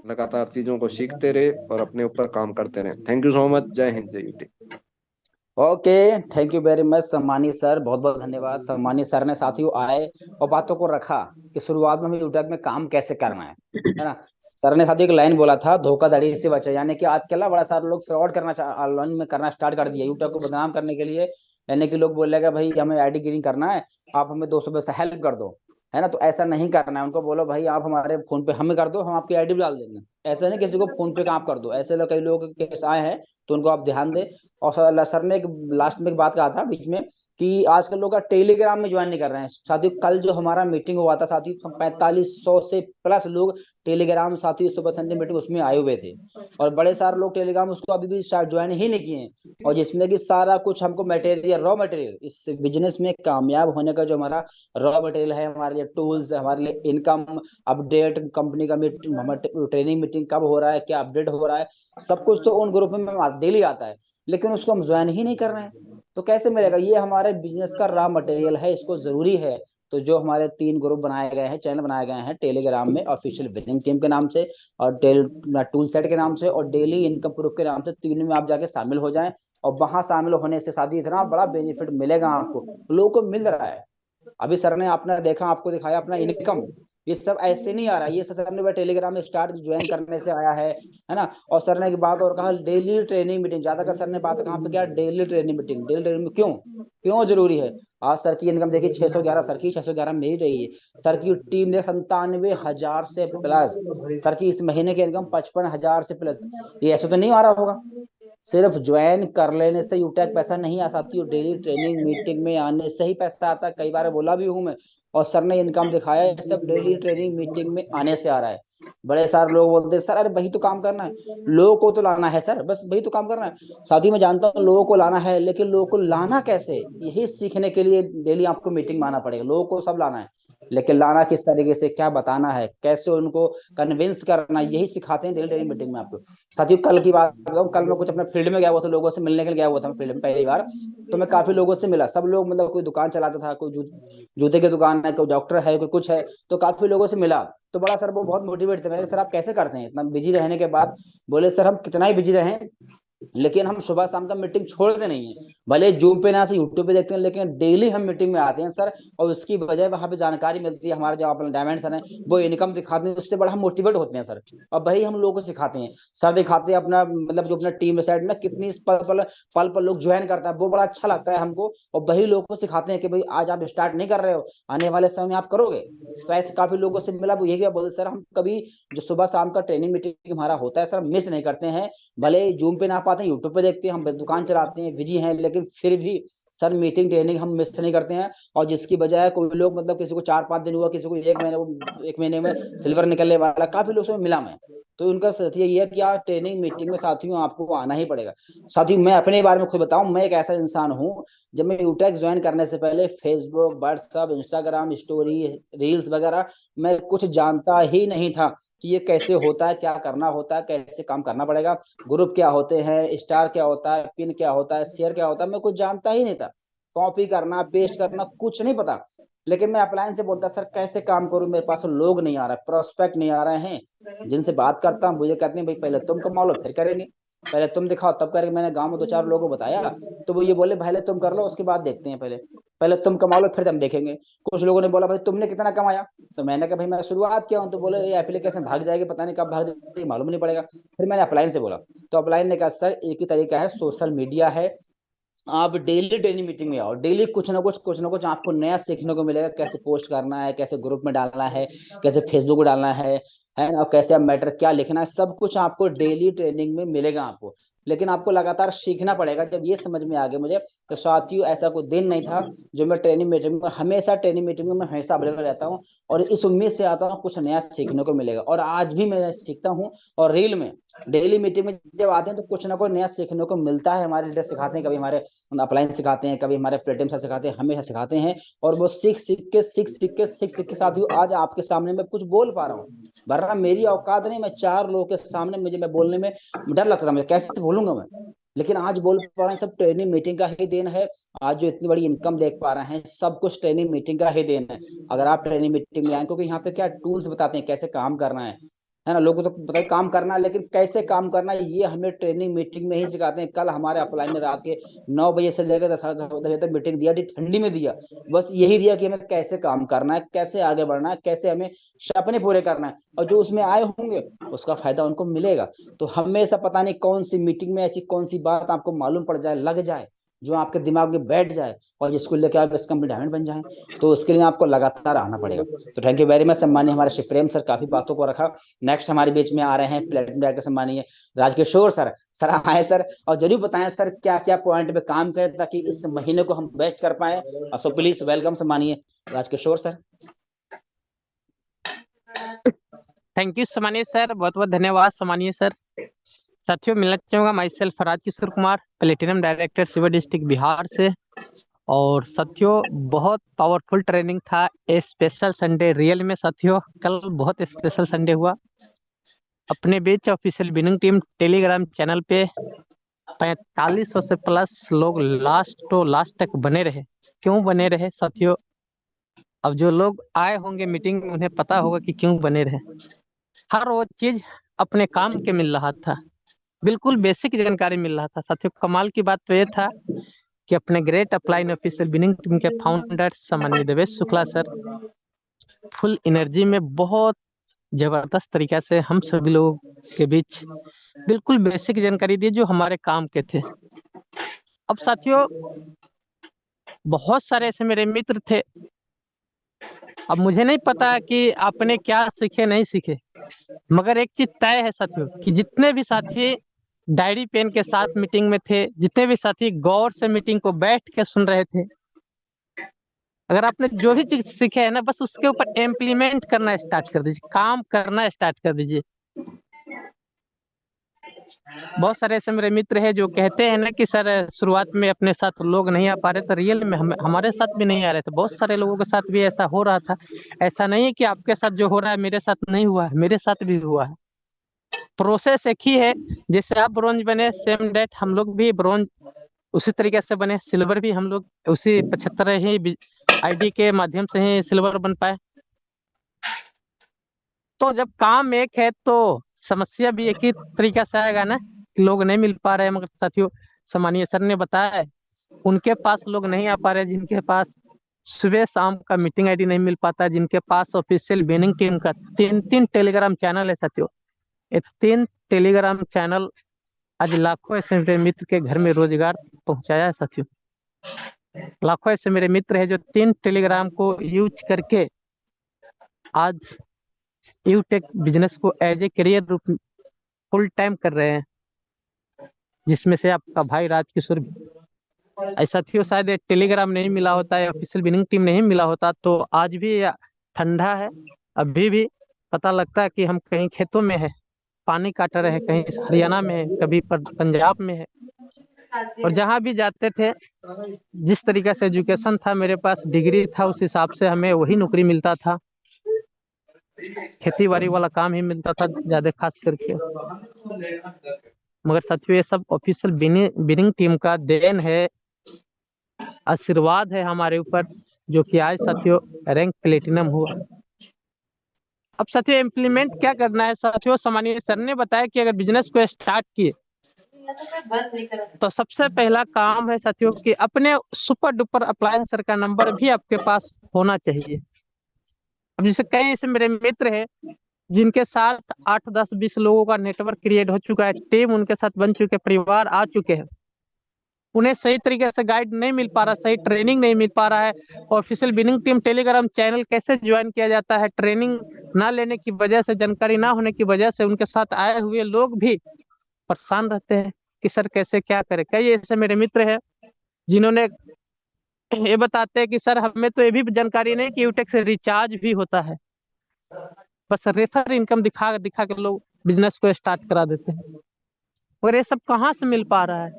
लगातार चीजों को सीखते रहे और अपने ऊपर काम करते रहे। Thank you so much. जय हिंद, जय UT. Okay, thank you very much सम्मानी सर, बहुत बहुत धन्यवाद। सम्मानी सर ने साथियों आए और बातों को रखा कि शुरुआत में हमें यूट्यूब में काम कैसे करना है ना। सर ने साथियों एक लाइन बोला था, धोखाधड़ी से बचे, यानी कि आजकल ना बड़ा सारे लोग फ्रॉड करना ऑनलाइन में करना स्टार्ट कर दिया यूट्यूब को बदनाम करने के लिए। यानी कि लोग बोलेगा भाई हमें आईडी गिरिंग करना है, आप हमें 200 से हेल्प कर दो, है ना। तो ऐसा नहीं करना है, उनको बोलो भाई आप हमारे फोन पे हमें कर दो, हम आपकी आईडी भी डाल देंगे। ऐसा नहीं किसी को फोन पे का आप कर दो, ऐसे लोग कई लोग के केस आए हैं, तो उनको आप ध्यान दें। और सर ने एक लास्ट में एक बात कहा था बीच में कि आजकल लोग टेलीग्राम में ज्वाइन नहीं कर रहे हैं साथियों। कल जो हमारा मीटिंग हुआ था साथियों, 4500 से प्लस लोग टेलीग्राम साथियों सुबह संडे मीटिंग उसमें आए हुए थे। और बड़े सारे लोग टेलीग्राम उसको अभी भी ज्वाइन ही नहीं किए हैं। और जिसमें कि सारा कुछ हमको मटेरियल, रॉ मटेरियल, इस बिजनेस में कामयाब होने का जो हमारा रॉ मटेरियल है, हमारे लिए टूल्स है, हमारे लिए इनकम अपडेट, कंपनी का ट्रेनिंग मीटिंग कब हो रहा है, क्या अपडेट हो रहा है, सब कुछ तो उन ग्रुप में डेली आता है। लेकिन उसको हम ज्वाइन ही नहीं कर रहे हैं, तो कैसे मिलेगा? ये हमारे बिजनेस का रॉ मटेरियल है, इसको जरूरी है। तो जो हमारे 3 ग्रुप बनाए गए हैं, चैनल बनाए गए हैं टेलीग्राम में, ऑफिशियल विनिंग टीम के नाम से और टूल सेट के नाम से और डेली इनकम प्रूफ के नाम से, तीनों में आप जाके शामिल हो जाएं। और वहां शामिल होने से साथ ही इतना बड़ा बेनिफिट मिलेगा आपको, लोगों को मिल रहा है। अभी सर ने आपने देखा, आपको दिखाया अपना इनकम, ये सब ऐसे नहीं आ रहा, ये सर ने टेलीग्राम में स्टार्ट ज्वाइन करने से आया है ना। और सर ने एक बात और कहा, डेली ट्रेनिंग मीटिंग, ज्यादा का सर ने बात कहाँ पे किया, daily training meeting, daily training क्यों क्यों जरूरी है? आज सर की इनकम देखिए 611, सर की 611 मिल रही है। सर की टीम ने 97,000 से प्लस, सर की इस महीने की इनकम 55,000 से प्लस। ये ऐसे तो नहीं आ रहा होगा, सिर्फ ज्वाइन कर लेने से यूटेक पैसा नहीं आ सकती, और डेली ट्रेनिंग मीटिंग में आने से ही पैसा आता है। कई बार बोला भी हूं मैं, और सर ने इनकम दिखाया है, सब डेली ट्रेनिंग मीटिंग में आने से आ रहा है। बड़े सारे लोग बोलते हैं सर अरे वही तो काम करना है, लोगों को तो लाना है सर, बस वही तो काम करना है। साथ ही मैं जानता हूँ लोगों को लाना है, लेकिन लोगों को लाना कैसे, यही सीखने के लिए डेली आपको मीटिंग में आना पड़ेगा। लोगों को सब लाना है, लेकिन लाना किस तरीके से, क्या बताना है, कैसे उनको कन्विंस करना, यही सिखाते हैं डेली डेली मीटिंग में आपको। साथियों कल की बात बताऊं, कल मैं कुछ अपने फील्ड में गया हुआ था, लोगों से मिलने के लिए गया हुआ था मैं फील्ड में पहली बार। तो मैं काफी लोगों से मिला, सब लोग मतलब कोई दुकान चलाता था, कोई जूते की दुकान है, कोई डॉक्टर है, कोई कुछ है। तो काफी लोगों से मिला, तो बड़ा सर वो बहुत मोटिवेट थे। मैंने सर आप कैसे करते हैं इतना बिजी रहने के बाद? बोले सर हम कितना ही बिजी रहे, लेकिन हम सुबह शाम का मीटिंग छोड़ते नहीं है। भले जूम पे ना से यूट्यूब पे देखते हैं, लेकिन डेली हम मीटिंग में आते हैं सर। और उसकी वजह वहां पे जानकारी मिलती है, हमारे जो अपने डायमंड सर हैं वो इनकम दिखाते हैं, उससे बड़ा हम मोटिवेट होते हैं सर। और वही हम लोगों को सिखाते हैं, सर दिखाते हैं अपना मतलब जो अपना टीम साइड में कितनी पल पल लोग ज्वाइन करता है, वो बड़ा अच्छा लगता है हमको। और वही लोगों को सिखाते हैं कि भाई आज आप स्टार्ट नहीं कर रहे हो, आने वाले समय में आप करोगे। तो ऐसे काफी लोगों से मिला, वो यही बोलते सर हम कभी जो सुबह शाम का ट्रेनिंग मीटिंग हमारा होता है सर, मिस नहीं करते हैं। भले जूम पे ना पाते हैं, यूट्यूब पे देखते हैं, हम दुकान चलाते हैं, बिजी हैं, लेकिन फिर भी सर मीटिंग ट्रेनिंग हम मिस नहीं करते हैं। और जिसकी वजह है कोई लोग मतलब किसी को 4-5 दिन हुआ, किसी को 1 महीने, 1 महीने में सिल्वर निकलने वाला काफी लोग से मिला मैं। तो उनका साथी यही है कि यार ट्रेनिंग मीटिंग में साथियों आपको आना ही पड़ेगा। साथियों मैं अपने बारे में खुद बताऊं, मैं एक ऐसा इंसान हूं, जब मैं यूटेक ज्वाइन करने से पहले Facebook, WhatsApp, Instagram story, reels वगैरह मैं कुछ जानता ही नहीं था। कि ये कैसे होता है, क्या करना होता है, कैसे काम करना पड़ेगा, ग्रुप क्या होते हैं, स्टार क्या होता है, पिन क्या होता है, शेयर क्या होता है, मैं कुछ जानता ही नहीं था। कॉपी करना, पेस्ट करना, कुछ नहीं पता। लेकिन मैं अपलाइन से बोलता सर कैसे काम करूं, मेरे पास लोग नहीं आ रहा, प्रोस्पेक्ट नहीं आ रहे हैं। जिनसे बात करता हूँ मुझे कहते हैं भाई पहले तुम कमा लो फिर करेंगे, पहले तुम दिखाओ तब करेंगे। मैंने गांव में दो चार लोगों को बताया तो वो ये बोले पहले तुम कर लो उसके बाद देखते हैं, पहले पहले तुम कमा लो फिर हम देखेंगे। कुछ लोगों ने बोला भाई तुमने कितना कमाया, तो मैंने कहा भाई मैं शुरुआत किया हूँ, तो बोले ये एप्लीकेशन भाग जाएगी, पता नहीं कब भाग जाएगी, मालूम नहीं पड़ेगा। फिर मैंने अपलाइन से बोला, तो अपलाइन ने कहा सर एक ही तरीका है, सोशल मीडिया है, आप डेली डेली मीटिंग में आओ, डेली कुछ ना कुछ आपको नया सीखने को मिलेगा, कैसे पोस्ट करना है, कैसे ग्रुप में डालना है, कैसे फेसबुक में डालना है ना, कैसे आप मैटर क्या लिखना है, सब कुछ आपको डेली ट्रेनिंग में मिलेगा आपको। लेकिन आपको लगातार सीखना पड़ेगा। जब ये समझ में आ गया मुझे, तो साथियों ऐसा कोई दिन नहीं था जो मैं ट्रेनिंग मीटिंग में, हमेशा ट्रेनिंग मीटिंग में मैं हमेशा अवेलेबल रहता हूँ, और इस उम्मीद से आता हूँ कुछ नया सीखने को मिलेगा, और आज भी मैं सीखता हूँ। और रील में डेली मीटिंग में जब आते हैं तो कुछ ना कुछ नया सीखने को मिलता है। हमारे लीडर सिखाते हैं, कभी हमारे अपलाइन सिखाते हैं, कभी हमारे प्लेटिनम सर सिखाते हैं, हमेशा सिखाते हैं। और वो सीख सीख के साथियों आज आपके सामने मैं कुछ बोल पा रहा हूँ, वरना मेरी औकात नहीं, मैं चार लोगों के सामने मुझे मैं बोलने में डर लगता था, मुझे कैसे बोलूंगा मैं। लेकिन आज बोल पा रहे हैं, सब ट्रेनिंग मीटिंग का ही देन है। आज जो इतनी बड़ी इनकम देख पा रहे हैं, सब कुछ ट्रेनिंग मीटिंग का ही देन है। अगर आप ट्रेनिंग मीटिंग में आए, क्योंकि यहाँ पे क्या टूल्स बताते हैं कैसे काम करना है ना। लोगों को तो पता है काम करना है, लेकिन कैसे काम करना है ये हमें ट्रेनिंग मीटिंग में ही सिखाते हैं। कल हमारे अपलाइन ने रात के 9 बजे से लेकर 10 साढ़े 10 बजे तक मीटिंग दिया, ठंडी में दिया, बस यही दिया कि हमें कैसे काम करना है, कैसे आगे बढ़ना है, कैसे हमें सपने पूरे करना है, और जो उसमें आए होंगे उसका फायदा उनको मिलेगा। तो हमेशा पता नहीं कौन सी मीटिंग में ऐसी कौन सी बात आपको मालूम पड़ जाए, लग जाए, जो आपके दिमाग में बैठ जाए, और जिसको लेकर आप इस कंपनी डायमंड बन जाए। तो उसके लिए आपको लगातार आना पड़ेगा। तो थैंक यू वेरी मच सम्मानीय हमारे शिवप्रेम सर, काफी बातों को रखा। नेक्स्ट हमारे बीच में आ रहे हैं प्लेटिनम डायरेक्टर सम्मानीय राजकिशोर सर। सर आए सर, और जरूर बताएं सर क्या क्या पॉइंट पे काम करें ताकि इस महीने को हम बेस्ट कर पाए। सो प्लीज वेलकम सम्मानीय राजकिशोर सर। थैंक यू सम्मानीय सर, बहुत बहुत धन्यवाद सम्मानीय सर। साथियों मिलना चाहूंगा, myself Rajkishore Kumar, platinum director सिवर डिस्ट्रिक्ट बिहार से। और साथियों बहुत पावरफुल ट्रेनिंग था, ए स्पेशल संडे रियल में। साथियों कल बहुत स्पेशल संडे हुआ। अपने बीच official winning team Telegram channel पे 4500 से प्लस लोग लास्ट तो लास्ट तक बने रहे। क्यों बने रहे साथियों? अब जो लोग आए होंगे मीटिंग में उन्हें पता होगा कि क्यों बने रहे। हर वो चीज अपने काम के मिल रहा था, बिल्कुल बेसिक जानकारी मिल रहा था। साथियों कमाल की बात तो ये था कि अपने great upline official winning team के फाउंडर सम्माननीय Devesh Shukla sir full energy में बहुत जबरदस्त तरीका से हम सभी लोगों के बीच बिल्कुल बेसिक जानकारी दी जो हमारे काम के थे। अब साथियों बहुत सारे ऐसे मेरे मित्र थे, अब मुझे नहीं पता कि आपने क्या सीखे नहीं सीखे, मगर एक चीज तय है साथियों कि जितने भी साथी डायरी पेन के साथ मीटिंग में थे, जितने भी साथी गौर से मीटिंग को बैठ के सुन रहे थे, अगर आपने जो भी चीज सीखे है ना, बस उसके ऊपर इम्प्लीमेंट करना स्टार्ट कर दीजिए, काम करना स्टार्ट कर दीजिए। बहुत सारे ऐसे मेरे मित्र हैं जो कहते हैं ना कि सर शुरुआत में अपने साथ लोग नहीं आ पा रहे, तो रियल में हमारे साथ भी नहीं आ रहे थे। बहुत सारे लोगों के साथ भी ऐसा हो रहा था। ऐसा नहीं है कि आपके साथ जो हो रहा है मेरे साथ नहीं हुआ है, मेरे साथ भी हुआ है। प्रोसेस एक ही है, जैसे आप ब्रोंज बने सेम डेट हम लोग भी ब्रोंज उसी तरीके से बने, सिल्वर भी हम लोग उसी 75 ही आईडी के माध्यम से ही सिल्वर बन पाए। तो जब काम एक है तो समस्या भी एक ही तरीका से आएगा ना, लोग नहीं मिल पा रहे हैं। मगर साथियों सम्मानीय सर ने बताया उनके पास लोग नहीं आ पा रहे, जिनके पास सुबह शाम का मीटिंग आईडी नहीं मिल पाता, जिनके पास ऑफिशियल विनिंग टीम का 3-3 टेलीग्राम चैनल है साथियों। ये 3 टेलीग्राम चैनल आज लाखों ऐसे मेरे मित्र के घर में रोजगार पहुंचाया है साथियों। लाखों ऐसे मेरे मित्र हैं जो 3 टेलीग्राम को यूज करके आज यूटेक बिजनेस को एज ए करियर रूप फुल टाइम कर रहे हैं, जिसमें से आपका भाई राजकिशोर भी। ऐसा थी शायद टेलीग्राम नहीं मिला होता है, ऑफिशियल विनिंग टीम नहीं मिला होता तो आज भी ठंडा है। अभी भी पता लगता है कि हम कहीं खेतों में है, पानी काट रहे हैं, कहीं हरियाणा में है, कभी पंजाब में है। और जहाँ भी जाते थे जिस तरीके से एजुकेशन था, मेरे पास डिग्री था, उस हिसाब से हमें वही नौकरी मिलता था। खेती बाड़ी वाला काम ही मिलता था ज्यादा खास करके। मगर साथियों ये सब ऑफिशियल विनिंग टीम का देन है, आशीर्वाद है हमारे ऊपर, जो कि आज साथियों रैंक प्लेटिनम हुआ। अब साथियों इम्प्लीमेंट क्या करना है साथियों, सामान्य सर ने बताया कि अगर बिजनेस को स्टार्ट किए तो सबसे पहला काम है साथियों कि अपने सुपर डुपर अप्लायंसर का नंबर भी आपके पास होना चाहिए। अब जैसे कई ऐसे मेरे मित्र हैं जिनके साथ 8 10 20 लोगों का नेटवर्क क्रिएट हो चुका है, टीम उनके साथ बन चुके, परिवार आ चुके हैं, उन्हें सही तरीके से गाइड नहीं मिल पा रहा, सही ट्रेनिंग नहीं मिल पा रहा है। Official winning team Telegram channel कैसे ज्वाइन किया जाता है, ट्रेनिंग ना लेने की वजह से, जानकारी ना होने की वजह से उनके साथ आए हुए लोग भी परेशान रहते हैं कि सर कैसे क्या करें। कई ऐसे मेरे मित्र हैं जिन्होंने ये बताते हैं कि सर हमें तो ये भी जानकारी नहीं कि यूटेक से रिचार्ज भी होता है, बस रेफर इनकम दिखा दिखा के लोग बिजनेस को स्टार्ट करा देते हैं। और ये सब कहाँ से मिल पा रहा है?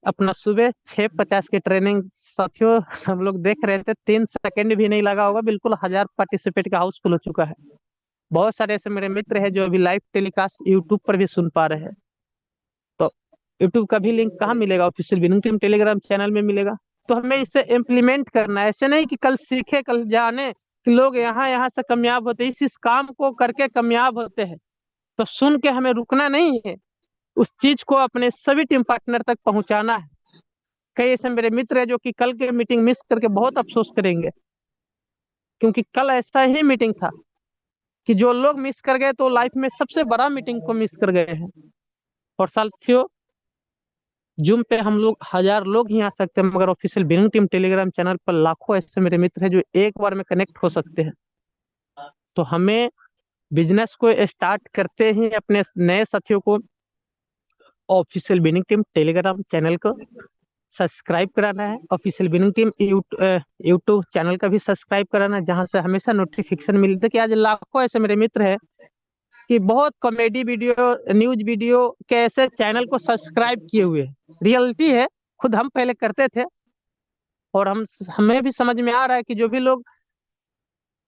अपना सुबह 6:50 की ट्रेनिंग साथियों हम लोग देख रहे थे, 3 सेकंड भी नहीं लगा होगा, बिल्कुल 1000 पार्टिसिपेट का हाउसफुल हो चुका है। बहुत सारे ऐसे मेरे मित्र हैं जो अभी लाइव टेलीकास्ट यूट्यूब पर भी सुन पा रहे हैं। तो यूट्यूब का भी लिंक कहाँ मिलेगा? Official winning team Telegram channel में मिलेगा। तो हमें इसे इम्प्लीमेंट करना है, ऐसे नहीं कि कल सीखे कल जाने कि लोग यहाँ यहाँ से कामयाब होते, इस काम को करके कामयाब होते हैं। तो सुन के हमें रुकना नहीं है, उस चीज को अपने सभी टीम पार्टनर तक पहुंचाना है। कई ऐसे मेरे मित्र हैं जो कि कल के मीटिंग मिस करके बहुत अफसोस करेंगे, क्योंकि कल ऐसा ही मीटिंग था कि जो लोग मिस कर गए तो लाइफ में सबसे बड़ा मीटिंग को मिस कर गए हैं। और साथियों जूम पे हम लोग 1000 लोग ही आ सकते हैं, मगर official winning team Telegram channel पर लाखों ऐसे मेरे मित्र हैं जो एक बार में कनेक्ट हो सकते हैं। तो हमें बिजनेस को स्टार्ट करते ही अपने नए साथियों को official winning team Telegram channel को सब्सक्राइब कराना है। Official winning team YouTube channel का भी सब्सक्राइब कराना है, जहां से हमेशा नोटिफिकेशन मिलते कि आज लाखों ऐसे मेरे मित्र हैं कि बहुत कॉमेडी वीडियो, न्यूज वीडियो के ऐसे चैनल को सब्सक्राइब किए हुए हैं। रियलिटी है, खुद हम पहले करते थे, और हमें भी समझ में आ रहा है कि जो भी लोग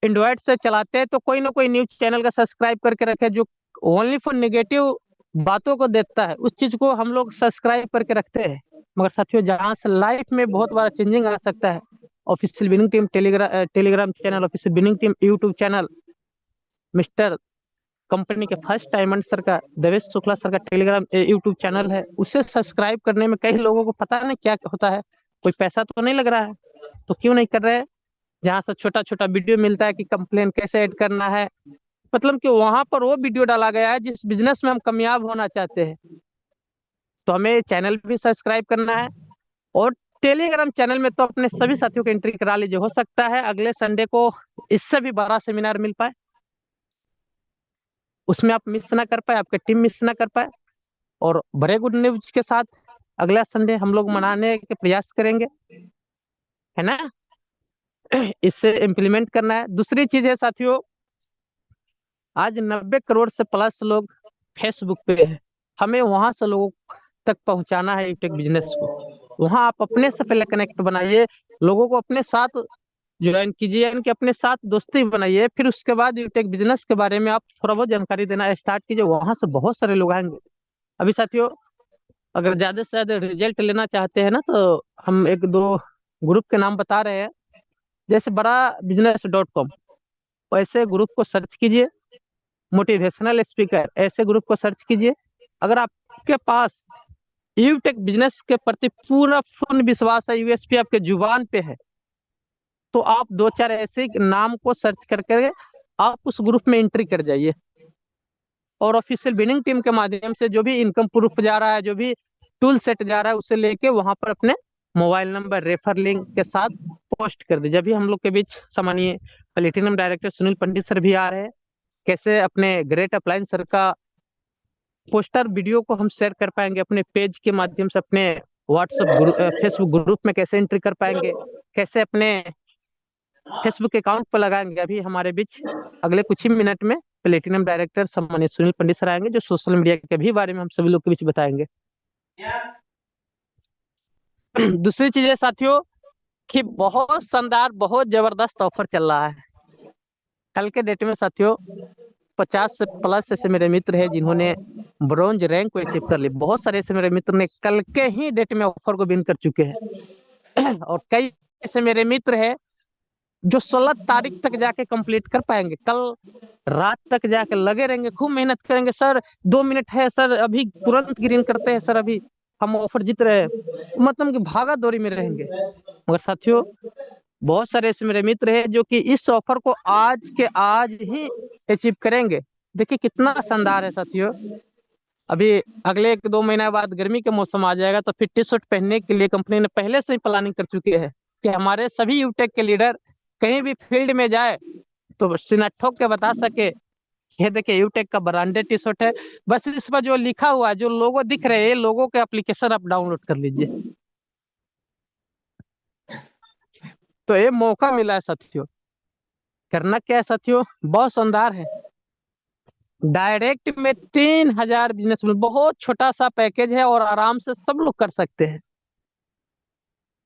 एंड्रॉइड से चलाते हैं तो कोई ना कोई न्यूज चैनल का सब्सक्राइब करके रखे जो ओनली फॉर नेगेटिव बातों को देता है, उस चीज को हम लोग सब्सक्राइब करके रखते हैं। मगर साथियों जहां से लाइफ में बहुत बड़ा चेंजिंग आ सकता है, official winning team Telegram channel, official winning team YouTube channel, mister company के फर्स्ट टाइमर सर का, देवेश शुक्ला सर का टेलीग्राम यूट्यूब चैनल है, उसे सब्सक्राइब करने में कई लोगों को पता नहीं क्या होता है, कोई पैसा तो नहीं लग रहा है, तो क्यों नहीं कर रहे हैं? जहाँ से छोटा छोटा वीडियो मिलता है कि कंप्लेन कैसे ऐड करना है, मतलब कि वहां पर वो वीडियो डाला गया है जिस बिजनेस में हम कामयाब होना चाहते हैं। तो हमें चैनल भी सब्सक्राइब करना है, और टेलीग्राम चैनल में तो अपने सभी साथियों को एंट्री करा लीजिए। हो सकता है अगले संडे को इससे भी बड़ा सेमिनार मिल पाए, उसमें आप मिस ना कर पाए, आपकी टीम मिस ना कर पाए, और बड़े गुड न्यूज के साथ अगला संडे हम लोग मनाने के प्रयास करेंगे, है ना? इससे इम्प्लीमेंट करना है। दूसरी चीज है साथियों, आज 90 करोड़ से प्लस लोग फेसबुक पे है, हमें वहां से लोगों तक पहुंचाना है यूटेक बिजनेस को। वहां आप अपने से पहले कनेक्ट बनाइए, लोगों को अपने साथ ज्वाइन कीजिए, यानी कि अपने साथ दोस्ती बनाइए, फिर उसके बाद यूटेक बिजनेस के बारे में आप थोड़ा बहुत जानकारी देना स्टार्ट कीजिए, वहां से बहुत सारे लोग आएंगे। अभी साथियों अगर ज्यादा से ज्यादा रिजल्ट लेना चाहते हैं ना, तो हम एक दो ग्रुप के नाम बता रहे हैं, जैसे बड़ा business.com, ऐसे ग्रुप को सर्च कीजिए, मोटिवेशनल स्पीकर ऐसे ग्रुप को सर्च कीजिए। अगर आपके पास यूटेक बिजनेस के प्रति पूरा पूर्ण विश्वास है, यूएसपी आपके जुबान पे है, तो आप 2 4 ऐसे नाम को सर्च करके आप उस ग्रुप में एंट्री कर जाइए, और ऑफिशियल विनिंग टीम के माध्यम से जो भी इनकम प्रूफ जा रहा है, जो भी टूल सेट जा रहा है, उसे लेके वहां पर अपने मोबाइल नंबर रेफर लिंक के साथ पोस्ट कर दीजिए। अभी हम लोग के बीच सामान्य प्लेटिनम डायरेक्टर सुनील पंडित सर भी आ रहे हैं, कैसे अपने ग्रेट अप्लायंस सर का पोस्टर वीडियो को हम शेयर कर पाएंगे अपने पेज के माध्यम से, अपने व्हाट्सएप ग्रुप, फेसबुक ग्रुप में कैसे एंट्री कर पाएंगे, कैसे अपने फेसबुक अकाउंट पर लगाएंगे। अभी हमारे बीच अगले कुछ ही मिनट में प्लेटिनम डायरेक्टर सम्मानित सुनील पंडित सर आएंगे, जो सोशल मीडिया के भी बारे में हम सभी लोग के बीच बताएंगे। दूसरी चीज है साथियों कि बहुत शानदार, बहुत जबरदस्त ऑफर चल रहा है। कल के डेट में साथियों 50 से प्लस ऐसे मेरे मित्र हैं जिन्होंने ब्रॉन्ज रैंक को अचीव कर ली। बहुत सारे ऐसे मेरे मित्र ने कल के ही डेट में ऑफर को विन कर चुके हैं और कई ऐसे मेरे मित्र हैं जो 16 तारीख तक जाके कंप्लीट कर पाएंगे। कल रात तक जाके लगे रहेंगे, खूब मेहनत करेंगे। सर 2 मिनट है सर, अभी तुरंत ग्रीन करते हैं सर, अभी हम ऑफर जीत रहे हैं, मतलब कि भागा दौड़ी में रहेंगे। मगर साथियों बहुत सारे ऐसे मेरे मित्र हैं जो कि इस ऑफर को आज के आज ही अचीव करेंगे। देखिए कितना शानदार है साथियों। अभी अगले 1-2 महीना बाद गर्मी का मौसम आ जाएगा तो फिर टी शर्ट पहनने के लिए कंपनी ने पहले से ही प्लानिंग कर चुके हैं कि हमारे सभी यूटेक के लीडर कहीं भी फील्ड में जाए तो सीना ठोक के बता सके ये देखिए यूटेक का ब्रांडेड टी शर्ट है। बस इस पर जो लिखा हुआ है, जो लोगो दिख रहे हैं, लोगों के एप्लीकेशन आप डाउनलोड कर लीजिए। तो ये मौका मिला है साथियों। करना क्या है साथियों, बहुत शानदार है। डायरेक्ट में 3000 बिजनेस, बहुत छोटा सा पैकेज है और आराम से सब लोग कर सकते हैं।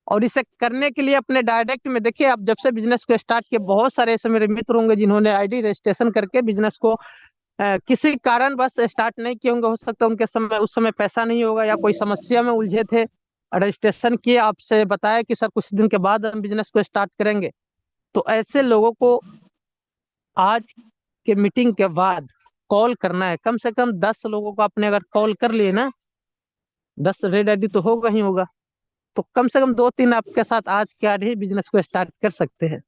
और इसे करने के लिए अपने डायरेक्ट में देखिए, आप जब से बिजनेस को स्टार्ट किए बहुत सारे ऐसे मेरे मित्र होंगे जिन्होंने आईडी रजिस्ट्रेशन करके बिजनेस को किसी कारण बस स्टार्ट नहीं किए होंगे। हो सकता है उनके समय उस समय पैसा नहीं होगा या कोई समस्या में उलझे थे, रजिस्ट्रेशन किए, आपसे बताया कि सर कुछ दिन के बाद हम बिजनेस को स्टार्ट करेंगे। तो ऐसे लोगों को आज के मीटिंग के बाद कॉल करना है। कम से कम 10 लोगों को आपने अगर कॉल कर लिए ना, 10 रेड आईडी तो होगा ही होगा, तो कम से कम 2-3 आपके साथ आज के आज ही बिजनेस को स्टार्ट कर सकते हैं।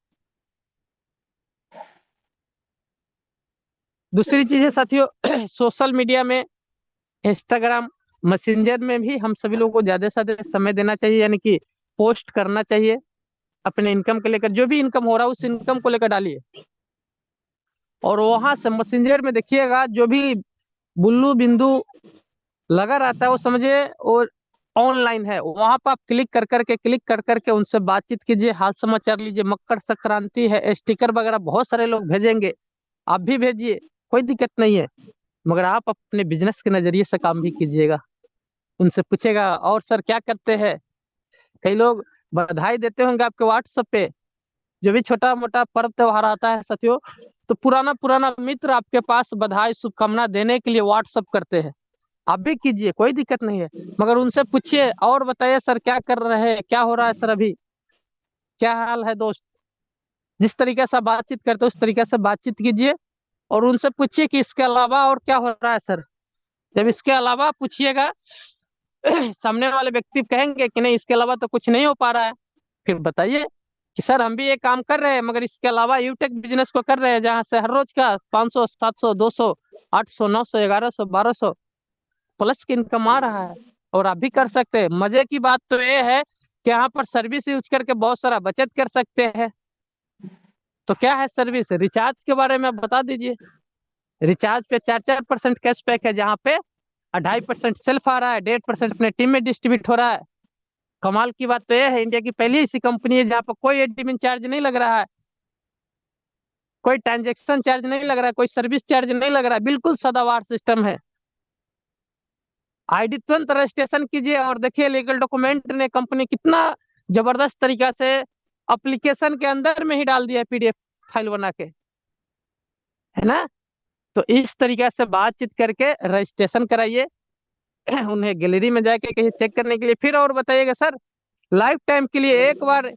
दूसरी चीज है साथियों सोशल मीडिया में, इंस्टाग्राम, मैसेंजर में भी हम सभी लोगों को ज्यादा से ज्यादा समय देना चाहिए, यानी कि पोस्ट करना चाहिए अपने इनकम को लेकर। जो भी इनकम हो रहा है उस इनकम को लेकर डालिए। और वहां से मैसेंजर में देखिएगा जो भी बुल्लू बिंदु लगा रहता है वो समझिए वो ऑनलाइन है। वहां पर आप क्लिक कर करके उनसे बातचीत कीजिए, हाल समाचार लीजिए। मकर संक्रांति है, स्टिकर वगैरह बहुत सारे लोग भेजेंगे, आप भी भेजिए, कोई दिक्कत नहीं है। मगर आप अपने बिजनेस के नजरिए से काम भी कीजिएगा। उनसे पूछेगा और सर क्या करते हैं। कई लोग बधाई देते होंगे आपके व्हाट्सएप पे, जो भी छोटा मोटा पर्व त्योहार आता है साथियों, तो पुराना पुराना मित्र आपके पास बधाई शुभकामना देने के लिए व्हाट्सएप करते हैं। आप भी कीजिए, कोई दिक्कत नहीं है। मगर उनसे पूछिए और बताइए सर क्या कर रहे हैं, क्या हो रहा है सर, अभी क्या हाल है दोस्त। जिस तरीके से बातचीत करते उस तरीके से बातचीत कीजिए और उनसे पूछिए कि इसके अलावा और क्या हो रहा है सर। जब इसके अलावा पूछिएगा सामने वाले व्यक्ति कहेंगे कि नहीं इसके अलावा तो कुछ नहीं हो पा रहा है, फिर बताइए कि सर हम भी ये काम कर रहे हैं मगर इसके अलावा यूटेक बिजनेस को कर रहे हैं जहां से हर रोज का 500, 700, 200, 800, 900, 1100, 1200 प्लस की इनकम आ रहा है और आप भी कर सकते हैं। मजे की बात तो ये है कि यहाँ पर सर्विस यूज करके बहुत सारा बचत कर सकते हैं। तो क्या है सर्विस, रिचार्ज के बारे में आप बता दीजिए। रिचार्ज पे 4% कैशबैक है, जहाँ पे 2.5% सेल्फ आ रहा है, 1.5% अपने टीम में डिस्ट्रीब्यूट हो रहा है। कमाल की बात तो यह है इंडिया की पहली ऐसी कंपनी है जहाँ पर कोई एडमिन चार्ज नहीं लग रहा है, कोई ट्रांजेक्शन चार्ज नहीं लग रहा है, कोई सर्विस चार्ज नहीं लग रहा है, बिल्कुल सदाबहार सिस्टम है। आईडी तुरंत रजिस्ट्रेशन कीजिए और देखिए लीगल डॉक्यूमेंट ने कंपनी कितना जबरदस्त तरीका से एप्लीकेशन के अंदर में ही डाल दिया है, पीडीएफ फाइल बना के, है ना। तो इस तरीके से बातचीत करके रजिस्ट्रेशन कराइए उन्हें गैलरी में जाके कहीं चेक करने के लिए। फिर और बताइएगा सर लाइफ टाइम के लिए एक बार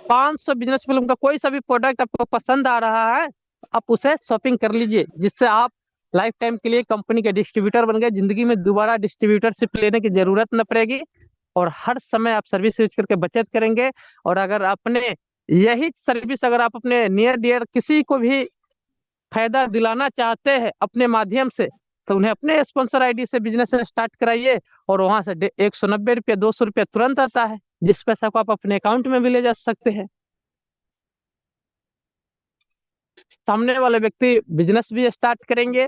500 बिजनेस फिल्म का कोई सा भी प्रोडक्ट आपको पसंद आ रहा है आप उसे शॉपिंग कर लीजिए, जिससे आप लाइफ टाइम के लिए कंपनी के डिस्ट्रीब्यूटर बन गए। जिंदगी में दोबारा डिस्ट्रीब्यूटरशिप लेने की जरूरत न पड़ेगी और हर समय आप सर्विस यूज करके बचत करेंगे। और अगर अपने यही सर्विस अगर आप अपने नियर डियर किसी को भी फायदा दिलाना चाहते हैं अपने माध्यम से, तो उन्हें अपने स्पॉन्सर आईडी से बिजनेस स्टार्ट कराइए और वहां से 190 रुपया 200 रुपया तुरंत आता है, जिस पैसा को आप अपने अकाउंट में भी ले जा सकते हैं। सामने वाले व्यक्ति बिजनेस भी स्टार्ट करेंगे,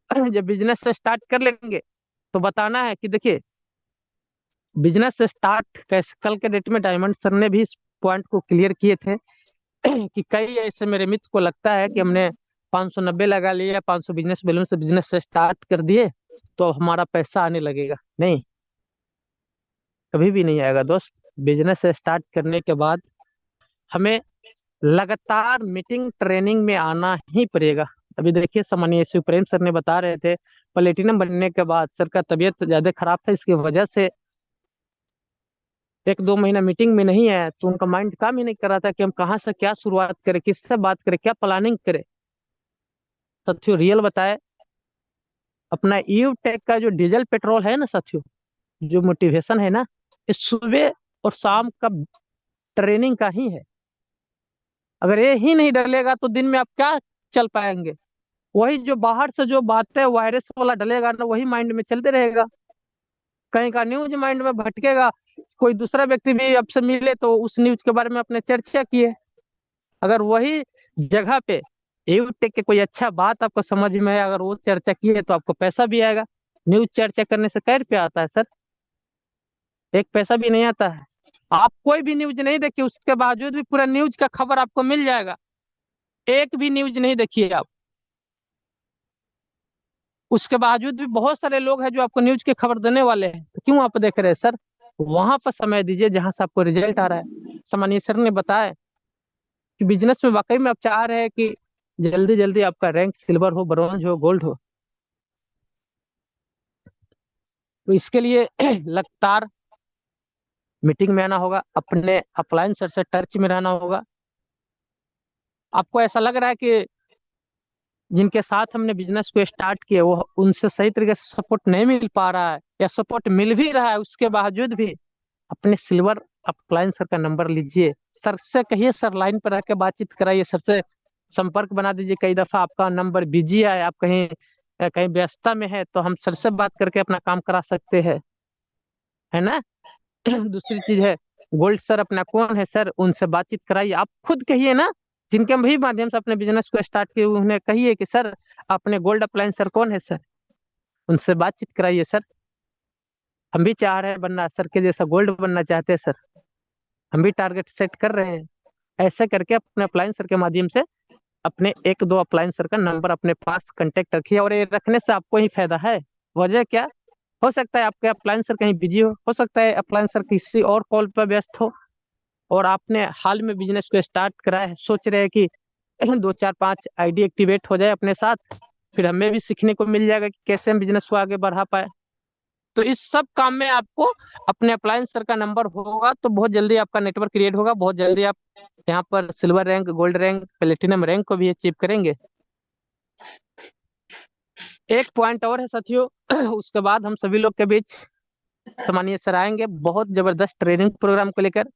जब बिजनेस स्टार्ट कर लेंगे तो बताना है कि देखिए बिजनेस स्टार्ट कैसे। कल के डेट में डायमंड सर ने भी इस पॉइंट को क्लियर किए थे कि कई ऐसे मेरे मित्र को लगता है कि हमने 590 लगा लिया, 500 बिजनेस बैलेंस से बिजनेस स्टार्ट कर दिए तो हमारा पैसा आने लगेगा। नहीं, कभी भी नहीं आएगा दोस्त। बिजनेस स्टार्ट करने के बाद हमें लगातार मीटिंग ट्रेनिंग में आना ही पड़ेगा। अभी देखिए सामान्य श्री प्रेम सर ने बता रहे थे प्लेटिनम बनने के बाद सर का तबीयत ज्यादा खराब था, इसकी वजह से 1-2 महीना मीटिंग में नहीं आया, तो उनका माइंड काम ही नहीं कर रहा था कि हम कहाँ से क्या शुरुआत करें, किससे बात करें, क्या प्लानिंग करें। साथियों रियल बताए, अपना ईव टेक का जो डीजल पेट्रोल है ना साथियों, जो मोटिवेशन है ना, इस सुबह और शाम का ट्रेनिंग का ही है। अगर ये ही नहीं डलेगा तो दिन में आप क्या चल पाएंगे। वही जो बाहर से जो बातें वायरस वाला डलेगा ना, वही माइंड में चलते रहेगा, कहीं का न्यूज माइंड में भटकेगा। कोई दूसरा व्यक्ति भी आपसे मिले तो उस न्यूज के बारे में अपने चर्चा किए। अगर वही जगह पे यूट्यूब के कोई अच्छा बात आपको समझ में है, अगर वो चर्चा की है तो आपको पैसा भी आएगा। न्यूज चर्चा करने से कै रुपया आता है सर? एक पैसा भी नहीं आता है। आप कोई भी न्यूज नहीं देखिए, उसके बावजूद भी पूरा न्यूज का खबर आपको मिल जाएगा। एक भी न्यूज नहीं देखिए आप, उसके बावजूद भी बहुत सारे लोग हैं जो आपको न्यूज की खबर देने वाले हैं, तो क्यों आप देख रहे हैं सर? वहां पर समय दीजिए जहां से आपको रिजल्ट आ रहा है। सामान्य सर ने बताया कि बिजनेस में वाकई में आप चाह रहे हैं कि जल्दी जल्दी आपका रैंक सिल्वर हो, ब्रॉन्ज हो, गोल्ड हो, तो इसके लिए लगातार मीटिंग में आना होगा, अपने अपलाइन सर से टच में रहना होगा। आपको ऐसा लग रहा है कि जिनके साथ हमने बिजनेस को स्टार्ट किया वो उनसे सही तरीके से सपोर्ट नहीं मिल पा रहा है, या सपोर्ट मिल भी रहा है उसके बावजूद भी अपने सिल्वर अपलाइन सर का नंबर लीजिए, सर से कहिए, सर लाइन पर रख के बातचीत कराइए, सर से संपर्क बना दीजिए। कई दफा आपका नंबर बिजी है, आप कहीं कहीं व्यस्तता में है, तो हम सर से बात करके अपना काम करा सकते हैं, है ना। दूसरी चीज है, गोल्ड सर अपना कौन है सर, उनसे बातचीत कराइए। आप खुद कहिए ना, जिनके भी माध्यम से अपने बिजनेस को स्टार्ट किए, उन्हें कहिए कि सर अपने गोल्ड अपलाइन सर कौन है सर, उनसे बातचीत कराइए। सर हम भी चाह रहे हैं बनना, सर के जैसा गोल्ड बनना चाहते हैं सर, हम भी टारगेट सेट कर रहे हैं। ऐसे करके अपने अपलाइन सर के माध्यम से अपने 1-2 अपलाइन सर का नंबर अपने पास कांटेक्ट रखिए, और ये रखने से आपको ही फायदा है। वजह क्या? हो सकता है आपके अपलाइन सर कहीं बिजी हो सकता है अपलाइन सर किसी और कॉल पर व्यस्त हो, और आपने हाल में बिजनेस को स्टार्ट करा है, सोच रहे हैं कि 2-4-5 आईडी एक्टिवेट हो जाए अपने साथ, फिर हमें भी सीखने को मिल जाएगा कि कैसे हम बिजनेस को आगे बढ़ा पाए। तो इस सब काम में आपको अपने अप्लायंस सर का नंबर होगा तो बहुत जल्दी आपका नेटवर्क क्रिएट होगा, बहुत जल्दी आप यहाँ पर silver rank, gold rank, platinum rank को भी अचीव करेंगे। एक पॉइंट और है साथियों, उसके बाद हम सभी लोग के बीच सामान्य सर आएंगे बहुत जबरदस्त ट्रेनिंग प्रोग्राम को लेकर।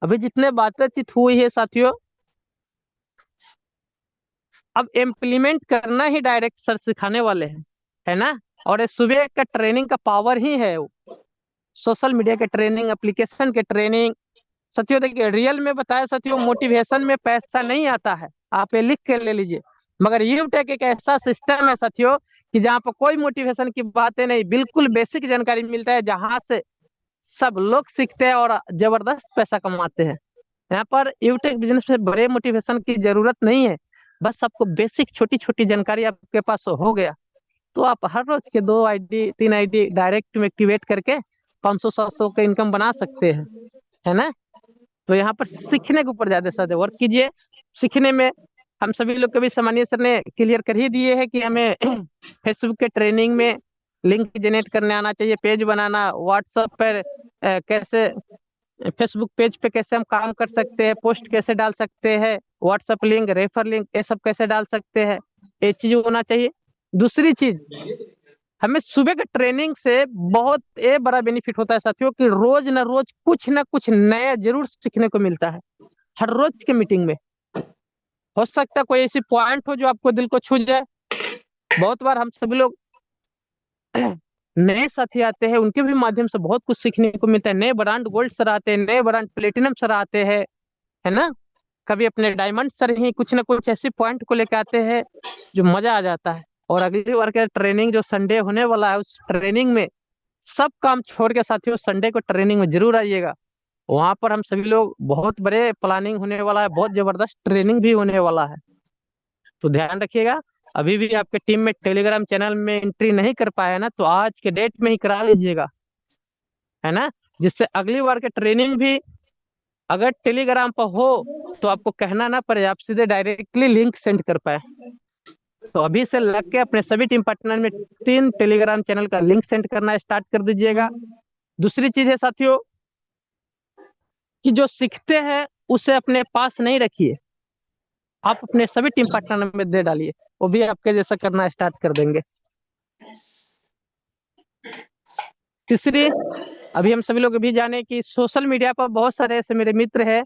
अभी जितने बातचीत हुई है साथियों, अब इम्प्लीमेंट करना ही डायरेक्ट सर सिखाने वाले हैं, है ना। और ये सुबह का ट्रेनिंग का पावर ही है, सोशल मीडिया के ट्रेनिंग, एप्लीकेशन के ट्रेनिंग। साथियों देखिए, रियल में बताया साथियों, मोटिवेशन में पैसा नहीं आता है, आप ये लिख के ले लीजिए। मगर यूटेक एक ऐसा सिस्टम है साथियों कि जहाँ पर कोई मोटिवेशन की बातें नहीं, बिल्कुल बेसिक जानकारी मिलता है, जहाँ से सब लोग सीखते हैं और जबरदस्त पैसा कमाते हैं। यहाँ पर यूटेक बिजनेस में बड़े मोटिवेशन की जरूरत नहीं है, बस आपको बेसिक छोटी छोटी जानकारी आपके पास हो गया, तो आप हर रोज के 2 आईडी 3 आईडी डायरेक्ट में एक्टिवेट करके 500-700 का इनकम बना सकते हैं, है ना। तो यहाँ पर सीखने के ऊपर ज्यादा वर्क कीजिए। सीखने में हम सभी लोग कभी सामान्य सर ने क्लियर कर ही दिए है कि हमें फेसबुक के ट्रेनिंग में लिंक जनरेट करने आना चाहिए, पेज बनाना, व्हाट्सएप पर कैसे, फेसबुक पेज पे कैसे हम काम कर सकते हैं, पोस्ट कैसे डाल सकते हैं, व्हाट्सएप लिंक, रेफर लिंक, ये सब कैसे डाल सकते हैं, ये चीज होना चाहिए। दूसरी चीज, हमें सुबह के ट्रेनिंग से बहुत ये बड़ा बेनिफिट होता है साथियों कि रोज ना कुछ नया जरूर सीखने को मिलता है हर रोज के मीटिंग में। हो सकता है कोई ऐसी पॉइंट हो जो आपको दिल को छू जाए। बहुत बार हम सभी लोग नए साथी आते हैं, उनके भी माध्यम से बहुत कुछ सीखने को मिलता है। नए ब्रांड गोल्ड सर आते हैं, नए ब्रांड प्लेटिनम सर आते हैं, है ना। कभी अपने डायमंड सर ही कुछ ना कुछ ऐसी पॉइंट को लेकर आते हैं जो मजा आ जाता है। और अगली बार का ट्रेनिंग जो संडे होने वाला है, उस ट्रेनिंग में सब काम छोड़ के साथियों संडे को ट्रेनिंग में जरूर आइएगा। वहां पर हम सभी लोग बहुत बड़े प्लानिंग होने वाला है, बहुत जबरदस्त ट्रेनिंग भी होने वाला है, तो ध्यान रखिएगा। अभी भी आपके टीम में टेलीग्राम चैनल में एंट्री नहीं कर पाया ना, तो आज के डेट में ही करा लीजिएगा, है ना, जिससे अगली बार के ट्रेनिंग भी अगर टेलीग्राम पर हो तो आपको कहना ना पड़े, आप सीधे डायरेक्टली लिंक सेंड कर पाए। तो अभी से लग के अपने सभी टीम पार्टनर में 3 टेलीग्राम चैनल का लिंक सेंड करना स्टार्ट कर दीजिएगा। दूसरी चीज है साथियों कि जो सीखते हैं उसे अपने पास नहीं रखिए, आप अपने सभी टीम पार्टनर में दे डालिए, वो भी आपके जैसा करना स्टार्ट कर देंगे। तीसरी, अभी हम सभी लोग भी जाने कि सोशल मीडिया पर बहुत सारे ऐसे मेरे मित्र हैं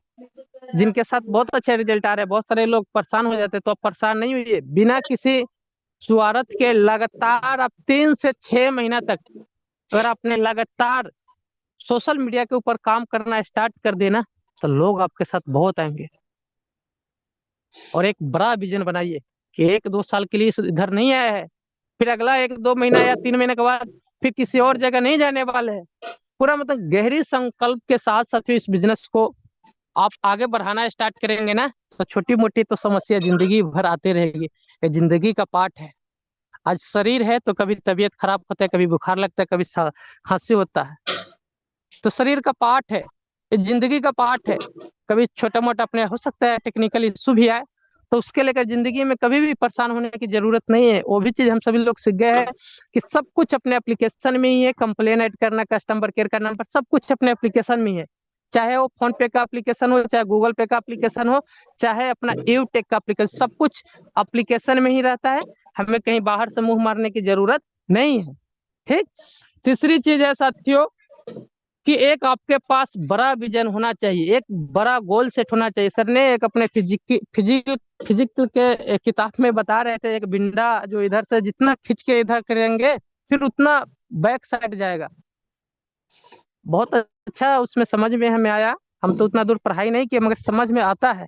जिनके साथ बहुत अच्छे रिजल्ट आ रहे हैं। बहुत सारे लोग परेशान हो जाते हैं, तो आप परेशान नहीं हुई, बिना किसी स्वार्थ के लगातार आप 3 से 6 महीना तक अगर आपने लगातार सोशल मीडिया के ऊपर काम करना स्टार्ट कर देना तो लोग आपके साथ बहुत आएंगे। और एक बड़ा विजन बनाइए कि 1-2 साल के लिए इधर नहीं आया है, फिर अगला 1-2 महीना या 3 महीने के बाद फिर किसी और जगह नहीं जाने वाले हैं। पूरा मतलब गहरी संकल्प के साथ साथ इस बिजनेस को आप आगे बढ़ाना स्टार्ट करेंगे ना, तो छोटी मोटी तो समस्या जिंदगी भर आते रहेगी। ये जिंदगी का पार्ट है। आज शरीर है तो कभी तबीयत खराब होता है, कभी बुखार लगता है, कभी खांसी होता है, तो शरीर का पार्ट है, ये जिंदगी का पार्ट है। कभी छोटा मोटा अपने हो सकता है टेक्निकल इशू भी आए, तो उसके लेकर जिंदगी में कभी भी परेशान होने की जरूरत नहीं है। वो भी चीज हम सभी लोग सीख गए हैं कि सब कुछ अपने एप्लीकेशन में ही है। कंप्लेन ऐड करना, कस्टमर केयर का नंबर, सब कुछ अपने एप्लीकेशन में ही है। चाहे वो फोन पे का एप्लीकेशन हो, चाहे गूगल पे का एप्लीकेशन हो, चाहे अपना यूटेक का एप्लीकेशन, सब कुछ एप्लीकेशन में ही रहता है। हमें कहीं बाहर से मुंह मारने की जरूरत नहीं है। ठीक। तीसरी चीज है साथियों कि एक आपके पास बड़ा विजन होना चाहिए, एक बड़ा गोल सेट होना चाहिए। सर ने एक अपने फिजिक्स के किताब में बता रहे थे, एक बिंडा जो इधर से जितना खींच के इधर करेंगे फिर उतना बैक साइड जाएगा। बहुत अच्छा उसमें समझ में हमें आया। हम तो उतना दूर पढ़ाई नहीं किए, मगर समझ में आता है,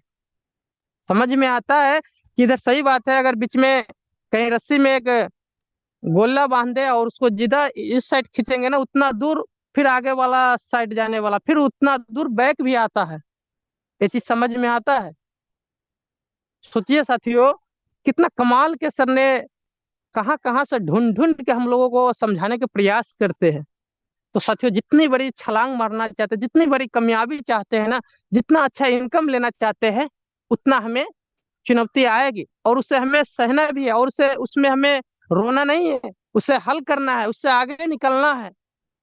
समझ में आता है कि इधर सही बात है। अगर बीच में कहीं रस्सी में एक गोला बांधे और उसको जिधर इस साइड खींचेंगे ना, उतना दूर फिर आगे वाला साइड जाने वाला, फिर उतना दूर बैक भी आता है। ये चीज समझ में आता है। सोचिए साथियों कितना कमाल के सर ने कहाँ कहाँ से ढूंढ ढूंढ के हम लोगों को समझाने के प्रयास करते हैं। तो साथियों जितनी बड़ी छलांग मारना चाहते हैं, जितनी बड़ी कामयाबी चाहते हैं ना, जितना अच्छा इनकम लेना चाहते हैं, उतना हमें चुनौती आएगी और उससे हमें सहना भी है, और उससे उसमें हमें रोना नहीं है, उससे हल करना है, उससे आगे निकलना है।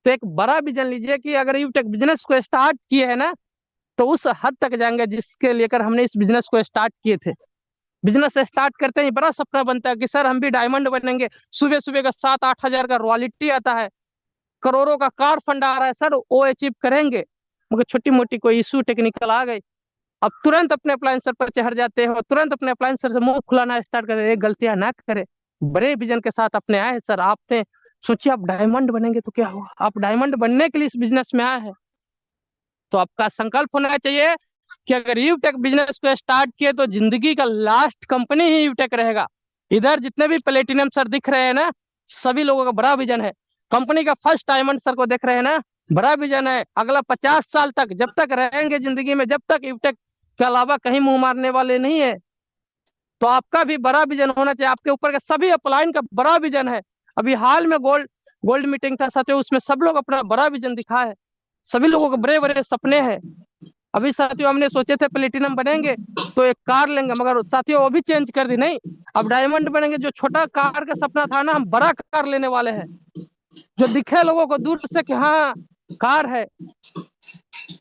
तो एक बड़ा विजन लीजिए कि अगर यूटेक बिजनेस को स्टार्ट किए है ना, तो उस हद तक जाएंगे जिसके लेकर हमने इस बिजनेस को स्टार्ट किए थे। बिजनेस स्टार्ट करते ही बड़ा सपना बनता है कि सर हम भी डायमंड बनेंगे। सुबह सुबह का 7-8 हजार का रॉयल्टी आता है, करोड़ों का कार फंड आ रहा है, सर वो अचीव करेंगे। मगर छोटी मोटी कोई इशू टेक्निकल आ गई, अब तुरंत अपने अप्लायंसर पर चढ़ जाते हो, तुरंत अपने अप्लायंसर से मुंह खुलाना स्टार्ट कर देते। गलतियां ना करें, बड़े विजन के साथ अपने आए हैं सर। आपने सोचिए आप डायमंड बनेंगे तो क्या होगा, आप डायमंड बनने के लिए इस बिजनेस में आए हैं। तो आपका संकल्प होना चाहिए कि अगर यूटेक बिजनेस को स्टार्ट किए तो जिंदगी का लास्ट कंपनी ही यूटेक रहेगा। इधर जितने भी प्लेटिनम सर दिख रहे हैं ना, सभी लोगों का बड़ा विजन है। कंपनी का फर्स्ट डायमंड सर को देख रहे हैं ना, बड़ा विजन है। अगला 50 साल तक जब तक रहेंगे जिंदगी में, जब तक यूटेक के अलावा कहीं मुंह मारने वाले नहीं है, तो आपका भी बड़ा विजन होना चाहिए। आपके ऊपर के सभी अपलाइन का बड़ा विजन है। अभी हाल में गोल्ड मीटिंग था साथियों, उसमें सब लोग अपना बड़ा विजन दिखा है। सभी लोगों के बड़े बड़े सपने हैं। अभी साथियों हमने सोचे थे प्लेटिनम बनेंगे तो एक कार लेंगे, मगर साथियों वो भी चेंज कर दी। नहीं, अब डायमंड बनेंगे। जो छोटा कार का सपना था ना, हम बड़ा कार लेने वाले हैं, जो दिखे लोगों को दूर से कि हाँ कार है,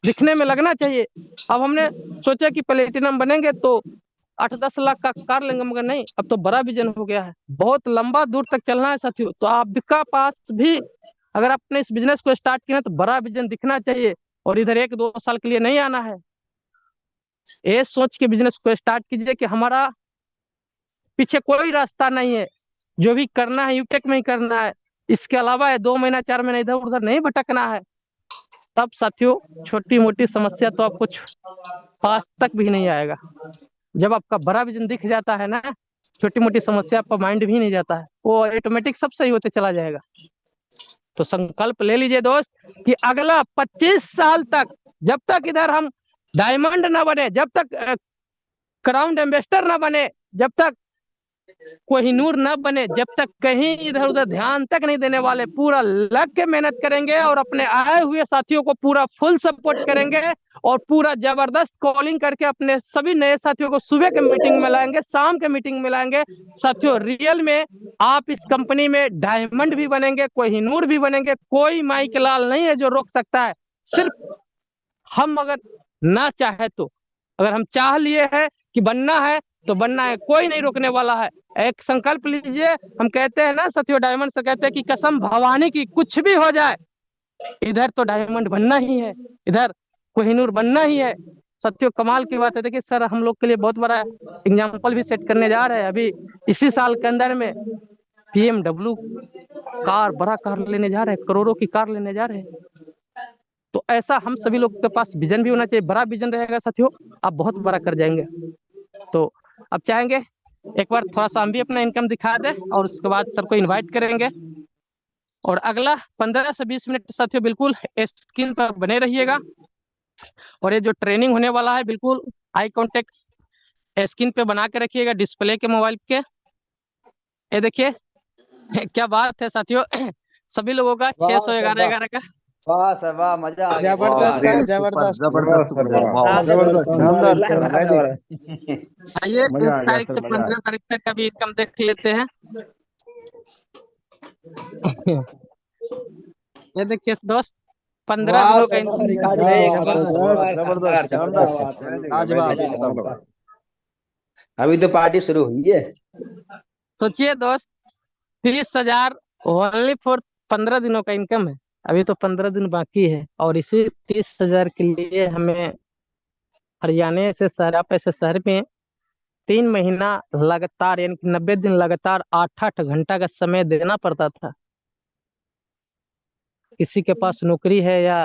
दिखने में लगना चाहिए। अब हमने सोचा कि प्लेटिनम बनेंगे तो 8-10 लाख का कार लेंगे, मगर नहीं, अब तो बड़ा विजन हो गया है। बहुत लंबा दूर तक चलना है साथियों। तो आपका पास भी अगर आपने इस बिजनेस को स्टार्ट किया तो बड़ा विजन दिखना चाहिए, और इधर 1-2 साल के लिए नहीं आना है। ये सोच के बिजनेस को स्टार्ट कीजिए कि हमारा पीछे कोई रास्ता नहीं है, जो भी करना है यूटेक में ही करना है। इसके अलावा 2 महीना 4 महीना इधर उधर नहीं भटकना है। तब साथियों छोटी मोटी समस्या तो आपको पास तक भी नहीं आएगा। जब आपका बड़ा विजन दिख जाता है ना, छोटी मोटी समस्या आपका माइंड भी नहीं जाता है, वो ऑटोमेटिक सब सही होते चला जाएगा। तो संकल्प ले लीजिए दोस्त कि अगला 25 साल तक, जब तक इधर हम डायमंड ना बने, जब तक क्राउन एम्बेसडर ना बने, जब तक कोहिनूर न बने, जब तक कहीं इधर उधर ध्यान तक नहीं देने वाले, पूरा लग के मेहनत करेंगे और अपने आए हुए साथियों को पूरा फुल सपोर्ट करेंगे और पूरा जबरदस्त कॉलिंग करके अपने सभी नए साथियों को सुबह के मीटिंग में लाएंगे, शाम के मीटिंग में लाएंगे। साथियों रियल में आप इस कंपनी में डायमंड भी बनेंगे, कोहिनूर भी बनेंगे, कोई माई के लाल नहीं है जो रोक सकता है। सिर्फ हम अगर ना चाहे तो, अगर हम चाह लिए हैं कि बनना है तो बनना है, कोई नहीं रोकने वाला है। एक संकल्प लीजिए, हम कहते हैं ना साथियों, डायमंड से कहते हैं कि कसम भवानी की कुछ भी हो जाए, इधर तो डायमंड बनना ही है, इधर कोहिनूर बनना ही है। साथियों कमाल की बात है, देखिए सर हम लोग के लिए बहुत बड़ा एग्जाम्पल भी सेट करने जा रहे हैं। अभी इसी साल के अंदर में BMW कार, बड़ा कार लेने जा रहे हैं, करोड़ों की कार लेने जा रहे हैं। तो ऐसा हम सभी लोग के पास विजन भी होना चाहिए, बड़ा विजन रहेगा साथियों, आप बहुत बड़ा कर जाएंगे। तो अब चाहेंगे एक बार थोड़ा सा हम भी अपना इनकम दिखा दें और उसके बाद सबको इनवाइट करेंगे। और अगला 15 से 20 मिनट साथियों बिल्कुल स्क्रीन पर बने रहिएगा। और ये जो ट्रेनिंग होने वाला है बिल्कुल आई कांटेक्ट स्क्रीन पे बना के रखिएगा, डिस्प्ले के मोबाइल के। ये देखिए क्या बात है साथियों, सभी लोगों का 611 का। वाह सर वाह, मजा आ गया। जबरदस्त सर, जबरदस्त जबरदस्त आइए 1 तारीख से 15 तारीख तक का भी इनकम देख लेते हैं। ये देखिए दोस्त 15 दिनों का इनकम। अभी तो पार्टी शुरू हुई है। सोचिए दोस्त 30,000 ओनली फॉर 15 दिनों का इनकम है। अभी तो 15 दिन बाकी है और इसी 30,000 के लिए हमें हरियाणा से शहर में 3 महीना लगातार यानी कि 90 दिन लगातार 8-8 घंटा का समय देना पड़ता था। किसी के पास नौकरी है या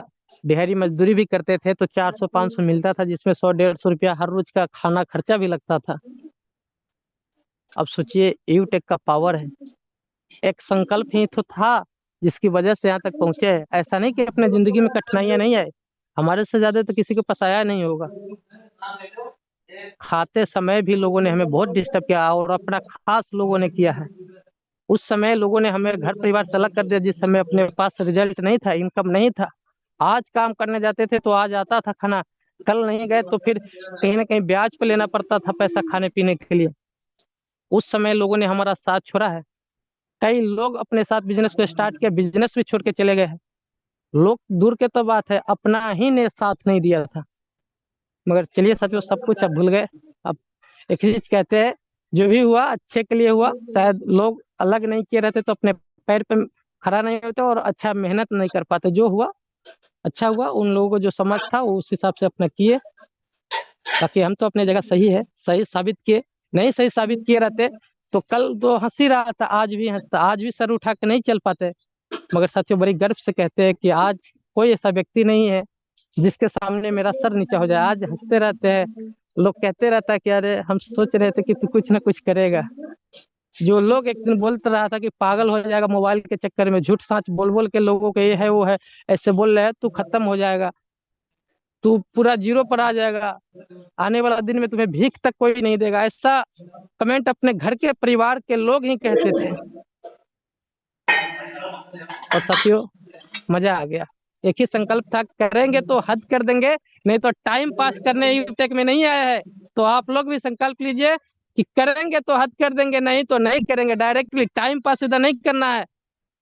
दिहाड़ी मजदूरी भी करते थे तो 400-500 मिलता था, जिसमें 100-150 रुपया हर रोज का खाना खर्चा भी लगता था। अब सोचिए यूटेक का पावर है, एक संकल्प ही तो था जिसकी वजह से यहाँ तक पहुंचे हैं। ऐसा नहीं कि अपने जिंदगी में कठिनाइयां नहीं आए, हमारे से ज्यादा तो किसी को पसाया नहीं होगा। खाते समय भी लोगों ने हमें बहुत डिस्टर्ब किया और अपना खास लोगों ने किया है। उस समय लोगों ने हमें घर परिवार से अलग कर दिया, जिस समय अपने पास रिजल्ट नहीं था, इनकम नहीं था। आज काम करने जाते थे तो आज आता था खाना, कल नहीं गए तो फिर कहीं ना कहीं ब्याज पे लेना पड़ता था पैसा खाने पीने के लिए। उस समय लोगों ने हमारा साथ छोड़ा है। कई लोग अपने साथ बिजनेस को स्टार्ट किया, बिजनेस भी छोड़ के चले गए हैं। लोग दूर के तो बात है, अपना ही ने साथ नहीं दिया था। मगर चलिए साथियों सब कुछ अब भूल गए। अब एक चीज कहते हैं, जो भी हुआ अच्छे के लिए हुआ। शायद लोग अलग नहीं किए रहते तो अपने पैर पे खड़ा नहीं होते और अच्छा मेहनत नहीं कर पाते। जो हुआ अच्छा हुआ, उन लोगों को जो समझ था वो उस हिसाब से अपना किए। बाकी हम तो अपनी जगह सही है, सही साबित किए। नहीं सही साबित किए रहते तो कल तो हंस ही रहा था, आज भी हंसता, आज भी सर उठा के नहीं चल पाते। मगर साथियों बड़ी गर्व से कहते हैं कि आज कोई ऐसा व्यक्ति नहीं है जिसके सामने मेरा सर नीचा हो जाए। आज हंसते रहते हैं, लोग कहते रहता है कि अरे हम सोच रहे थे कि तू कुछ ना कुछ करेगा। जो लोग एक दिन बोलते रहा था कि पागल हो जाएगा मोबाइल के चक्कर में, झूठ साँच बोल बोल के लोगों को ये है वो है ऐसे बोल रहे हैं, तू खत्म हो जाएगा, तू पूरा जीरो पर आ जाएगा, आने वाला दिन में तुम्हें भीख तक कोई नहीं देगा, ऐसा कमेंट अपने घर के परिवार के लोग ही कहते थे। और साथियों मजा आ गया। एक ही संकल्प था, करेंगे तो हद कर देंगे, नहीं तो टाइम पास करने यूटेक में नहीं आया है। तो आप लोग भी संकल्प लीजिए कि करेंगे तो हद कर देंगे, नहीं तो नहीं करेंगे। डायरेक्टली टाइम पास इधर नहीं करना है।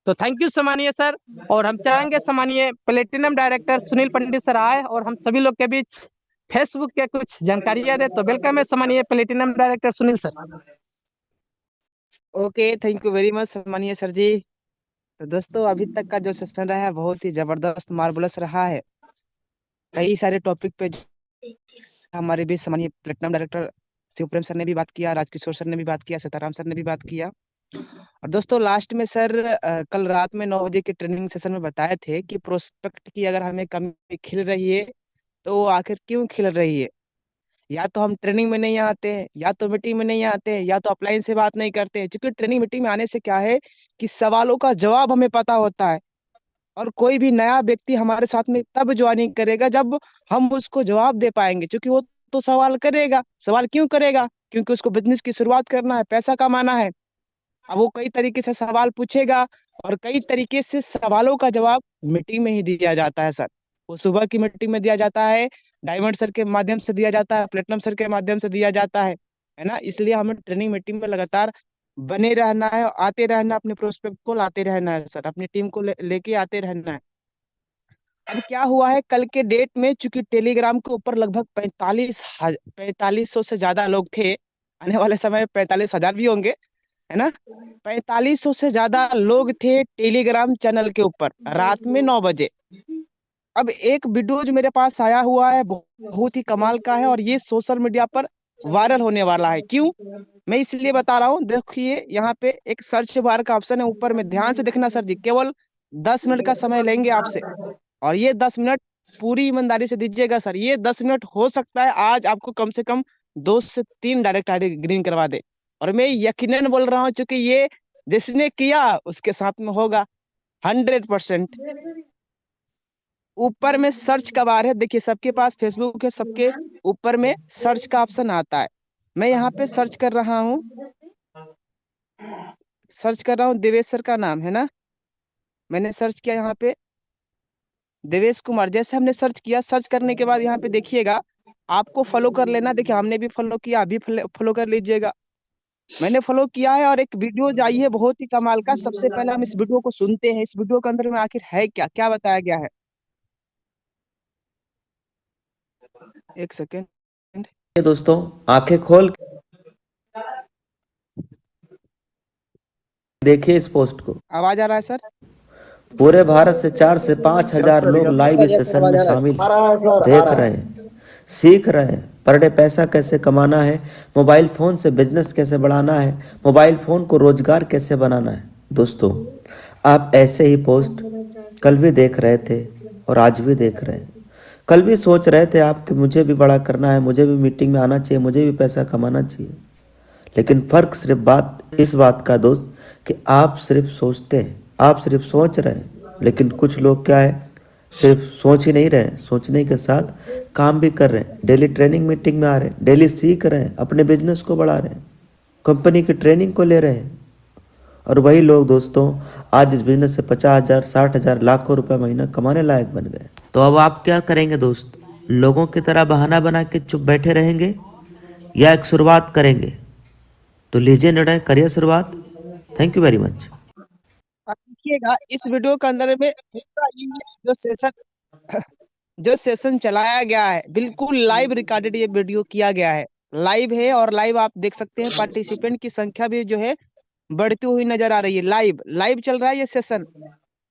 तो थैंक यू सम्मानीय सर। और हम चाहेंगे सम्मानीय प्लेटिनम डायरेक्टर सुनील पंडित सर आए और हम सभी लोग के बीच फेसबुक के कुछ जानकारियां दे। तो वेलकम है सम्मानीय platinum director Sunil sir. Okay, thank you very much सम्मानीय सर जी। तो दोस्तों अभी तक का जो सेशन रहा है बहुत ही जबरदस्त मार्वलस रहा है। कई सारे टॉपिक पे हमारे बीच सम्मानीय प्लेटिनम डायरेक्टर शिवप्रेम सर ने भी बात किया, राजकिशोर सर ने भी बात किया, सीताराम सर ने भी बात किया। और दोस्तों लास्ट में सर कल रात में 9 बजे के ट्रेनिंग सेशन में बताए थे कि प्रोस्पेक्ट की अगर हमें कमी खिल रही है तो वो आखिर क्यों खिल रही है। या तो हम ट्रेनिंग में नहीं आते हैं, या तो मीटिंग में नहीं आते हैं, या तो अपलाइन से बात नहीं करते हैं। क्योंकि ट्रेनिंग मीटिंग में आने से क्या है कि सवालों का जवाब हमें पता होता है। और कोई भी नया व्यक्ति हमारे साथ में तब ज्वाइनिंग करेगा जब हम उसको जवाब दे पाएंगे, क्योंकि वो तो सवाल करेगा। सवाल क्यों करेगा? क्योंकि उसको बिजनेस की शुरुआत करना है, पैसा कमाना है। अब वो कई तरीके से सवाल पूछेगा और कई तरीके से सवालों का जवाब मीटिंग में ही दिया जाता है सर। वो सुबह की मीटिंग में दिया जाता है, डायमंड सर के माध्यम से दिया जाता है, प्लेटिनम सर के माध्यम से दिया जाता है ना। इसलिए हमें ट्रेनिंग मीटिंग में लगातार बने रहना है और आते रहना, अपने प्रोस्पेक्ट को लाते रहना है सर, अपनी टीम को लेके आते रहना है। अब क्या हुआ है कल के डेट में, चूंकि टेलीग्राम के ऊपर लगभग 4500 से ज्यादा लोग थे, आने वाले समय में 45,000 भी होंगे, है ना। 4500 से ज्यादा लोग थे टेलीग्राम चैनल के ऊपर रात में 9 बजे। अब एक वीडियो जो मेरे पास आया हुआ है बहुत ही कमाल का है और ये सोशल मीडिया पर वायरल होने वाला है। क्यों? मैं इसलिए बता रहा हूँ, देखिए यहाँ पे एक सर्च बार का ऑप्शन है ऊपर में, ध्यान से देखना सर जी, केवल 10 मिनट का समय लेंगे आपसे और ये 10 मिनट पूरी ईमानदारी से दीजिएगा सर। ये 10 मिनट हो सकता है आज आपको कम से कम 2 से 3 डायरेक्ट आईडी ग्रीन करवा दे। और मैं यकीनन बोल रहा हूँ, क्योंकि ये जिसने किया उसके साथ में होगा 100%। ऊपर में सर्च का बार है, देखिए सबके पास फेसबुक है, सबके ऊपर में सर्च का ऑप्शन आता है। मैं यहाँ पे सर्च कर रहा हूँ, देवेश सर का नाम है ना। मैंने सर्च किया यहाँ पे देवेश कुमार। जैसे हमने सर्च किया, सर्च करने के बाद यहाँ पे देखिएगा आपको फॉलो कर लेना। देखिए हमने भी फॉलो किया, अभी फॉलो कर लीजिएगा। मैंने फॉलो किया है और एक वीडियो आई है बहुत ही कमाल का। सबसे पहले हम इस वीडियो को सुनते हैं, इस वीडियो के अंदर में आखिर है क्या, क्या बताया गया है। एक सेकेंड। दोस्तों आंखें खोल देखिए इस पोस्ट को। आवाज आ रहा है सर? पूरे भारत से 4 से 5 हजार लोग लाइव इस सेशन में शामिल देख रहे हैं, सीख रहे हैं पर डे पैसा कैसे कमाना है, मोबाइल फोन से बिजनेस कैसे बढ़ाना है, मोबाइल फोन को रोजगार कैसे बनाना है। दोस्तों आप ऐसे ही पोस्ट कल भी देख रहे थे और आज भी देख रहे हैं। कल भी सोच रहे थे आप कि मुझे भी बड़ा करना है, मुझे भी मीटिंग में आना चाहिए, मुझे भी पैसा कमाना चाहिए। लेकिन फर्क सिर्फ इस बात का दोस्त कि आप सिर्फ सोचते हैं, आप सिर्फ सोच रहे हैं। लेकिन कुछ लोग क्या है, सिर्फ सोच ही नहीं रहे, सोचने के साथ काम भी कर रहे हैं, डेली ट्रेनिंग मीटिंग में आ रहे हैं, डेली सीख रहे हैं, अपने बिजनेस को बढ़ा रहे हैं, कंपनी की ट्रेनिंग को ले रहे हैं। और वही लोग दोस्तों आज इस बिजनेस से 50,000, 60,000, लाखों रुपए महीना कमाने लायक बन गए। तो अब आप क्या करेंगे दोस्त? लोगों की तरह बहाना बना के चुप बैठे रहेंगे या एक शुरुआत करेंगे? तो लीजिए निर्णय, करिए शुरुआत। Thank you very much. आप देखिएगा इस वीडियो के अंदर में पूरा ये जो सेशन चलाया गया है बिल्कुल लाइव रिकॉर्डेड ये वीडियो किया गया है, लाइव है। और लाइव आप देख सकते हैं पार्टिसिपेंट की संख्या भी जो है बढ़ती हुई नजर आ रही है। लाइव लाइव चल रहा है ये सेशन।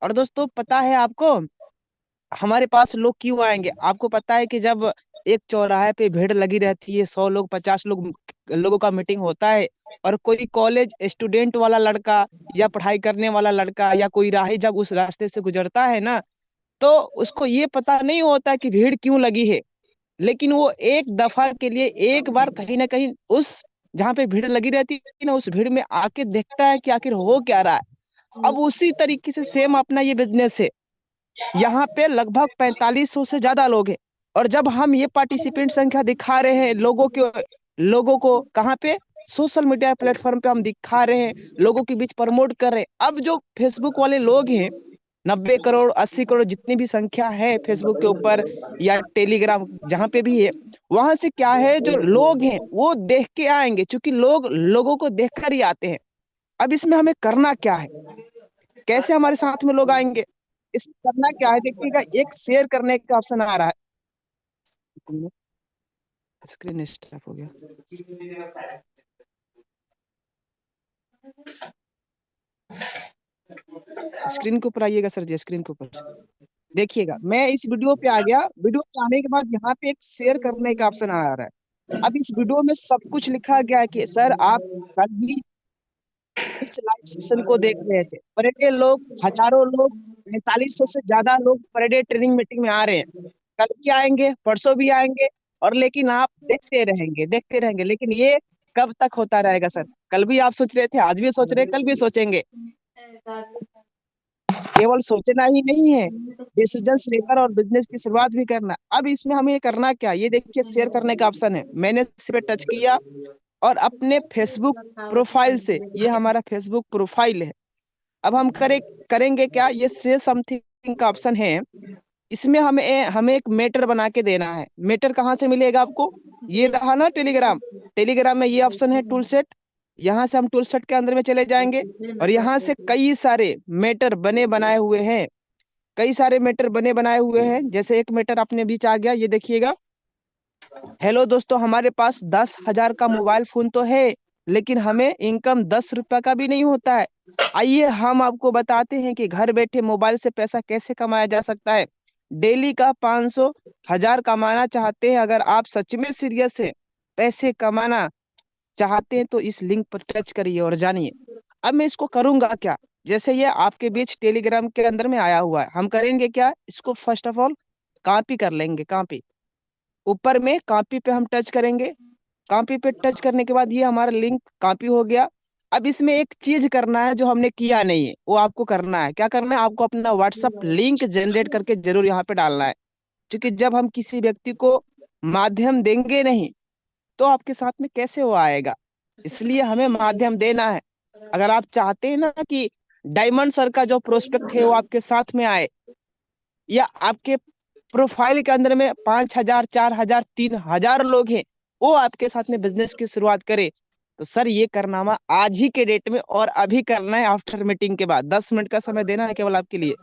और दोस्तों पता है आपको हमारे पास लोग क्यों आएंगे? आपको पता है कि जब एक चौराहे पे भीड़ लगी रहती है, 100 लोग 50 लोगों का मीटिंग होता है और कोई कॉलेज स्टूडेंट वाला लड़का या पढ़ाई करने वाला लड़का या कोई राही जब उस रास्ते से गुजरता है ना, तो उसको ये पता नहीं होता कि भीड़ क्यों लगी है। लेकिन वो एक दफा के लिए एक बार कहीं ना कहीं उस जहाँ पे भीड़ लगी रहती है ना, उस भीड़ में आके देखता है कि आखिर हो क्या रहा है। अब उसी तरीके से सेम अपना ये बिजनेस है। यहाँ पे लगभग 4500 से ज्यादा लोग हैं और जब हम ये पार्टिसिपेंट संख्या दिखा रहे हैं लोगों को कहाँ पे, सोशल मीडिया प्लेटफॉर्म पे हम दिखा रहे हैं, लोगों के बीच प्रमोट कर रहे हैं। अब जो फेसबुक वाले लोग हैं 90 करोड़ 80 करोड़ जितनी भी संख्या है फेसबुक के ऊपर या टेलीग्राम जहां पे भी है, वहां से क्या है जो लोग हैं वो देख के आएंगे, क्योंकि लोगों को देखकर ही आते हैं। अब इसमें हमें करना क्या है, कैसे हमारे साथ में लोग आएंगे, इसमें करना क्या है? देखिएगा एक शेयर करने का ऑप्शन आ रहा है। स्क्रीन स्टॉप हो गया। स्क्रीन के ऊपर आइएगा सर जी, स्क्रीन के ऊपर देखिएगा। मैं इस वीडियो पे आ गया, वीडियो पे आने के बाद यहाँ पे एक शेयर करने का ऑप्शन आ रहा है। अब इस वीडियो में सब कुछ लिखा गया है कि सर आप कल भी इस लाइव सेशन को देख रहे थे, पर डे लोग हजारों लोग 4500 से ज्यादा लोग पर डे ट्रेनिंग मीटिंग में आ रहे हैं। कल भी आएंगे, परसों भी आएंगे, और लेकिन आप देखते रहेंगे। लेकिन ये कब तक होता रहेगा सर? कल भी आप सोच रहे थे, आज भी सोच रहे, कल भी सोचेंगे। केवल सोचना ही नहीं है, डिसीजंस लेकर और बिजनेस की शुरुआत भी करना। अब इसमें हमें करना क्या, ये देखिए शेयर करने का ऑप्शन है, मैंने इस पे टच किया और अपने फेसबुक प्रोफाइल से, ये हमारा फेसबुक प्रोफाइल है, अब हम करेंगे क्या, ये शेयर समथिंग का ऑप्शन है, इसमें हमें हमें एक मेटर बना के देना है। मेटर कहाँ से मिलेगा आपको, ये रहा ना टेलीग्राम, टेलीग्राम में ये ऑप्शन है टूल सेट, यहाँ से हम टूल सेट के अंदर में चले जाएंगे और यहाँ से कई सारे मेटर बने बनाए हुए हैं, कई सारे मेटर बने बनाए हुए हैं। जैसे एक मेटर अपने बीच आ गया, ये देखिएगा, हेलो दोस्तों, हमारे पास 10,000 का मोबाइल फोन तो है, लेकिन हमें इनकम 10 रुपए का भी नहीं होता है। आइए हम आपको बताते हैं कि घर बैठे मोबाइल से पैसा कैसे कमाया जा सकता है। डेली का 500, 1000 कमाना चाहते हैं, अगर आप सच में सीरियस है, पैसे कमाना चाहते हैं, तो इस लिंक पर टच करिए और जानिए। अब मैं इसको करूंगा क्या, जैसे ये आपके बीच टेलीग्राम के अंदर में आया हुआ है, हम करेंगे क्या, इसको फर्स्ट ऑफ ऑल कॉपी कर लेंगे, कॉपी, ऊपर में कॉपी पे हम टच करेंगे, कॉपी पे टच करने के बाद ये हमारा लिंक कॉपी हो गया। अब इसमें एक चीज करना है जो हमने किया नहीं है, वो आपको करना है, क्या करना है, आपको अपना व्हाट्सएप लिंक जनरेट करके जरूर यहाँ पे डालना है, क्योंकि जब हम किसी व्यक्ति को माध्यम देंगे नहीं तो आपके साथ में कैसे वो आएगा, इसलिए हमें माध्यम देना है। अगर आप चाहते हैं ना कि डायमंड सर का जो प्रोस्पेक्ट है वो आपके साथ में आए, या आपके प्रोफाइल के अंदर में 5,000, 4,000, 3,000 लोग हैं, वो आपके साथ में बिजनेस की शुरुआत करे, तो सर ये करनामा आज ही के डेट में और अभी करना है, आफ्टर मीटिंग के बाद 10 मिनट का समय देना है केवल आपके लिए।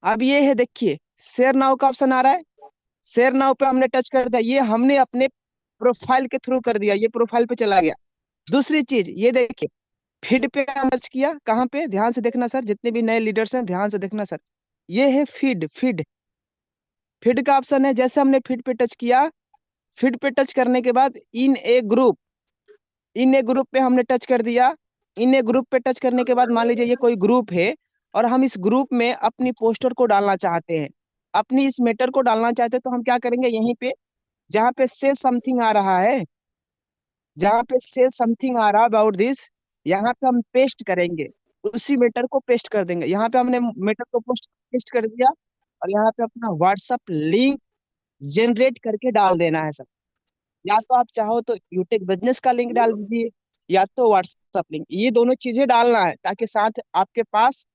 अब ये है, देखिए शेयर नाउ का ऑप्शन आ रहा है, शेयर नाउ पे हमने टच कर दिया, ये हमने अपने प्रोफाइल के थ्रू कर दिया, ये प्रोफाइल पे चला गया। दूसरी चीज ये देखिए, फीड पे हम टच किया, कहाँ पे, ध्यान से देखना सर, जितने भी नए लीडर्स हैं ध्यान से देखना सर, ये है फीड, फीड, फीड का ऑप्शन है। जैसे हमने फीड पे टच किया, फीड पे टच करने के बाद इन ए ग्रुप, इन ए ग्रुप पे हमने टच कर दिया। इन ए ग्रुप पे टच करने के बाद मान लीजिए ये कोई ग्रुप है और हम इस ग्रुप में अपनी पोस्टर को डालना चाहते हैं, अपनी इस मैटर को डालना चाहते हैं, तो हम क्या करेंगे, यहीं पे जहाँ पे से समथिंग आ रहा है, जहाँ पे से समथिंग आ रहा अबाउट दिस, यहाँ पे हम पेस्ट करेंगे, उसी मैटर को पेस्ट कर देंगे। यहाँ पे हमने मैटर को पोस्ट पेस्ट कर दिया और यहाँ पे अपना व्हाट्सएप लिंक जनरेट करके डाल देना है सर। या तो आप चाहो तो यूटेक बिजनेस का लिंक डाल दीजिए, या तो व्हाट्सएप लिंक, ये दोनों चीजें डालना है ताकि साथ आपके पास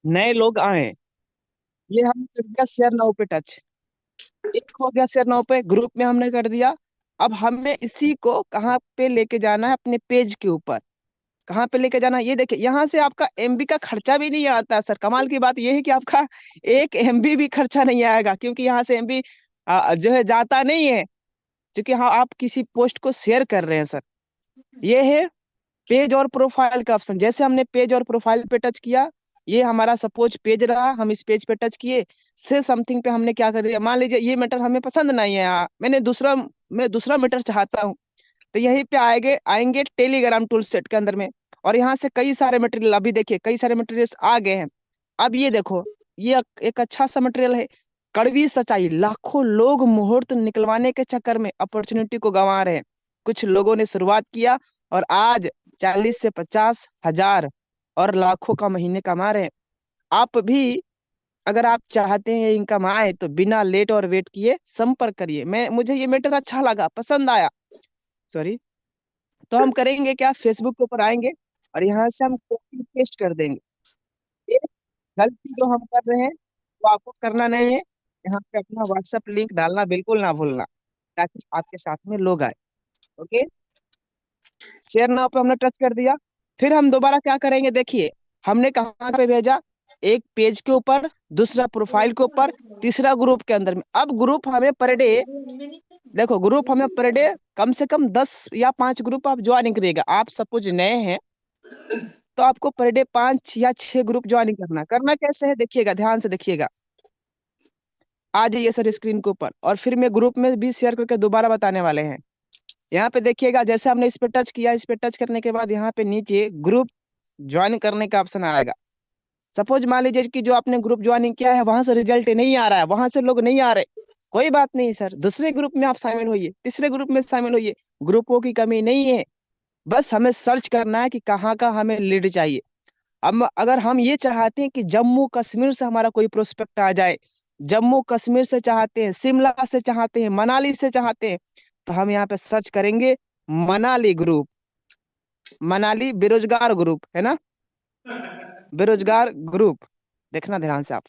नए लोग आए। ये हमने कर दिया शेयर नाउ पे टच, एक हो गया शेयर नाउ पे, ग्रुप में हमने कर दिया। अब हमें इसी को कहाँ पे लेके जाना है, अपने पेज के ऊपर, कहाँ पे लेके जाना है, ये देखिए, यहाँ से आपका एमबी का खर्चा भी नहीं आता सर। कमाल की बात ये है कि आपका 1 MB भी खर्चा नहीं आएगा, क्योंकि यहाँ से एमबी जो है जाता नहीं है, क्योंकि हाँ आप किसी पोस्ट को शेयर कर रहे हैं सर। ये है पेज और प्रोफाइल का ऑप्शन। जैसे हमने पेज और प्रोफाइल पे टच किया, ये हमारा सपोज पेज रहा, हम इस पेज पे टच किए, से समथिंग पे हमने क्या कर दिया, मान लीजिए ये मैटर हमें पसंद नहीं है, मैं दूसरा मैटर चाहता हूँ, तो यहीं पे आएंगे आएंगे टेलीग्राम टूल सेट के अंदर में, और यहाँ से कई सारे मटेरियल, अभी देखिए कई सारे मटेरियल्स आ गए हैं। अब ये देखो, ये एक अच्छा सा मटेरियल है, कड़वी सच्चाई, लाखों लोग मुहूर्त निकलवाने के चक्कर में अपॉर्चुनिटी को गंवा रहे हैं। कुछ लोगों ने शुरुआत किया और आज 40 से 50 हजार और लाखों का महीने कमा रहे हैं। आप भी अगर आप चाहते हैं इनकम आए, तो बिना लेट और वेट किए संपर्क करिए। मुझे ये मैटर अच्छा लगा, पसंद आया, सॉरी, तो हम करेंगे क्या, फेसबुक के ऊपर आएंगे और यहाँ से हम कॉपी पेस्ट कर देंगे। एक गलती जो हम कर रहे हैं वो आपको करना नहीं है, यहाँ पे अपना व्हाट्सएप लिंक डालना बिल्कुल ना भूलना, ताकि आपके साथ में लोग आए। ओके, शेयर नाउ पे हमने टच कर दिया। फिर हम दोबारा क्या करेंगे, देखिए हमने कहाँ पे भेजा, एक पेज के ऊपर, दूसरा प्रोफाइल के ऊपर, तीसरा ग्रुप के अंदर में। अब ग्रुप हमें पर डे, देखो ग्रुप हमें पर डे कम से कम 10 या 5 ग्रुप आप ज्वाइन करिएगा। आप सपोज नए हैं तो आपको पर डे 5 या 6 ग्रुप ज्वाइन करना कैसे है, देखिएगा, ध्यान से देखिएगा। आ जाइए सर स्क्रीन के ऊपर, और फिर मैं ग्रुप में भी शेयर करके दोबारा बताने वाले हैं। यहाँ पे देखिएगा, जैसे हमने इस पे टच किया, इस पे टच करने के बाद यहाँ पे नीचे ग्रुप ज्वाइन करने का ऑप्शन आएगा। सपोज मान लीजिए कि जो आपने ग्रुप ज्वाइन किया है वहां से रिजल्ट नहीं आ रहा है, वहां से लोग नहीं आ रहे, कोई बात नहीं सर, दूसरे ग्रुप में आप शामिल होइए, तीसरे ग्रुप में शामिल होइए, ग्रुपों की कमी नहीं है, बस हमें सर्च करना है कि कहाँ का हमें लीड चाहिए। अब अगर हम ये चाहते हैं कि जम्मू कश्मीर से हमारा कोई प्रोस्पेक्ट आ जाए, जम्मू कश्मीर से चाहते हैं, शिमला से चाहते हैं, मनाली से चाहते हैं, तो हम यहाँ पे सर्च करेंगे मनाली ग्रुप, मनाली बेरोजगार ग्रुप है ना, बेरोजगार ग्रुप। देखना ध्यान से आप,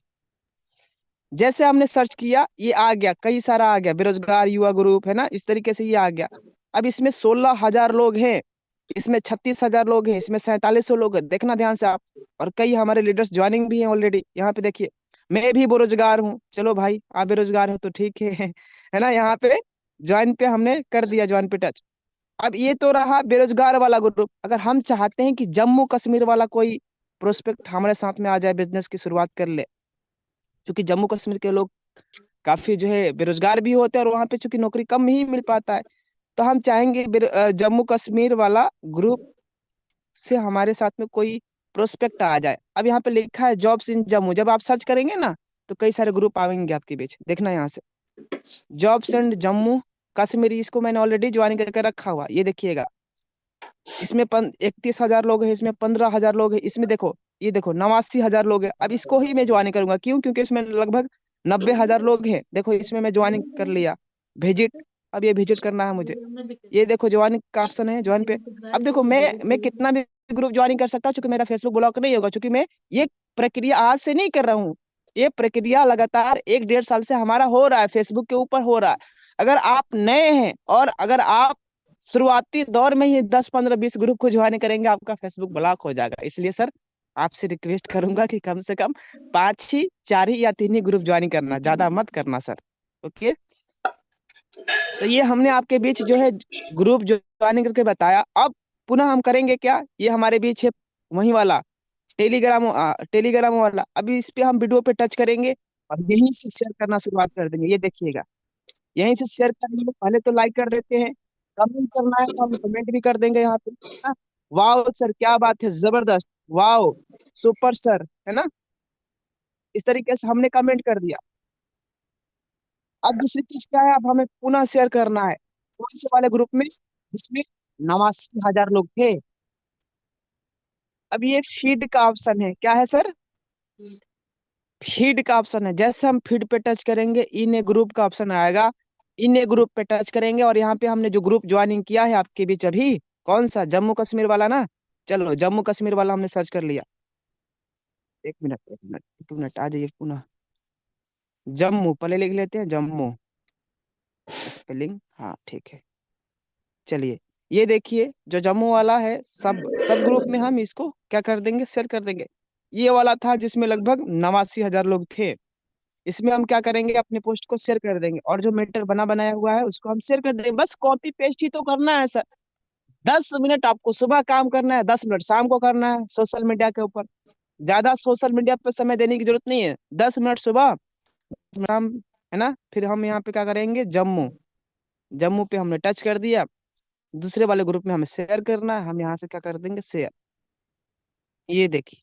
जैसे हमने सर्च किया ये आ गया, कई सारा आ गया, बेरोजगार युवा ग्रुप है ना, इस तरीके से ये आ गया। अब इसमें 16,000 लोग हैं, इसमें 36,000 लोग हैं, इसमें 4700 लोग हैं। देखना ध्यान से आप, और कई हमारे लीडर्स ज्वाइनिंग भी हैं ऑलरेडी। यहाँ पे देखिए, मैं भी बेरोजगार हूँ, चलो भाई आप बेरोजगार हो तो ठीक है ना। यहाँ पे ज्वाइन पे हमने कर दिया, ज्वाइन पे टच। अब ये तो रहा बेरोजगार वाला ग्रुप। अगर हम चाहते हैं कि जम्मू कश्मीर वाला कोई प्रोस्पेक्ट हमारे साथ में आ जाए, बिजनेस की शुरुआत कर ले, क्योंकि जम्मू कश्मीर के लोग काफी जो है बेरोजगार भी होते हैं, और वहाँ पे चूंकि नौकरी कम ही मिल पाता है, तो हम चाहेंगे जम्मू कश्मीर वाला ग्रुप से हमारे साथ में कोई प्रोस्पेक्ट आ जाए। अब यहाँ पे लिखा है जॉब्स इन जम्मू, जब आप सर्च करेंगे ना तो कई सारे ग्रुप आएंगे आपके बीच। देखना यहाँ से जॉब्स एंड जम्मू कश्मीरी, इसको मैंने ऑलरेडी ज्वाइन करके रखा हुआ, ये देखिएगा। इसमें 31,000 लोग हैं, इसमें 15,000 लोग हैं, इसमें देखो ये देखो 89,000 लोग हैं। अब इसको ही मैं ज्वाइन करूंगा, क्यों? क्योंकि इसमें लगभग 90,000 लोग हैं। देखो इसमें मैं ज्वाइन कर लिया, विजिट। अब ये विजिट करना है मुझे, ये देखो ज्वाइन का ऑप्शन है, ज्वाइन पे। अब देखो मैं कितना भी ग्रुप ज्वाइन कर सकता हूँ, क्योंकि मेरा फेसबुक ब्लॉक नहीं होगा, क्योंकि मैं ये प्रक्रिया आज से नहीं कर रहा हूँ। ये प्रक्रिया लगातार 1-1.5 साल से हमारा हो रहा है, फेसबुक के ऊपर हो रहा है। अगर आप नए हैं और अगर आप शुरुआती दौर में ही 10, 15, 20 ग्रुप को ज्वाइन करेंगे, आपका फेसबुक ब्लॉक हो जाएगा। इसलिए सर आपसे रिक्वेस्ट करूंगा कि कम से कम 5 ही, 4 ही या 3 ही ग्रुप ज्वाइन करना, ज्यादा मत करना सर। ओके, तो ये हमने आपके बीच जो है ग्रुप ज्वाइन करके बताया। अब पुनः हम करेंगे क्या, ये हमारे बीच है वही वाला टेलीग्राम वाला। अभी इस पे हम वीडियो पे टच करेंगे और यहीं से शेयर करना शुरुआत कर देंगे। ये देखिएगा, यहीं से शेयर करेंगे। पहले तो लाइक कर देते हैं, कमेंट करना है तो हम कमेंट भी कर देंगे यहाँ पे। हाँ? वाओ सर, क्या बात है, जबरदस्त, वाओ, सुपर सर, है ना। इस तरीके से हमने कमेंट कर दिया। अब दूसरी चीज क्या है, अब हमें पुनः शेयर करना है कौन से वाले ग्रुप में, जिसमें 89,000 लोग थे। अब ये फीड का ऑप्शन है, क्या है सर? फीड का ऑप्शन है। जैसे हम फीड पे टच करेंगे, इन ए ग्रुप का ऑप्शन आएगा, इन ए ग्रुप पे टच करेंगे, और यहाँ पे हमने जो ग्रुप ज्वाइनिंग किया है आपके बीच अभी, कौन सा, जम्मू कश्मीर वाला ना। चलो जम्मू कश्मीर वाला हमने सर्च कर लिया। एक मिनट, एक मिनट, एक मिनट, आ जाइए पुनः। जम्मू पहले लिख लेते हैं, जम्मू स्पेलिंग, हाँ ठीक है। चलिए ये देखिए, जो जम्मू वाला है, सब ग्रुप में हम इसको क्या कर देंगे, शेयर कर देंगे। ये वाला था जिसमें लगभग 89,000 लोग थे, इसमें हम क्या करेंगे, अपने पोस्ट को शेयर कर देंगे, और जो मेटर बनाया हुआ है उसको हम शेयर कर देंगे। बस कॉपी पेस्ट ही तो करना है सर। 10 मिनट आपको सुबह काम करना है, 10 मिनट शाम को करना है सोशल मीडिया के ऊपर। ज्यादा सोशल मीडिया पे समय देने की जरूरत नहीं है, 10 मिनट सुबह, 10 मिनट शाम, है ना। फिर हम यहाँ पे क्या करेंगे, जम्मू, जम्मू पे हमने टच कर दिया। दूसरे वाले ग्रुप में हमें शेयर करना है, हम यहाँ से क्या कर देंगे, शेयर। ये देखिए,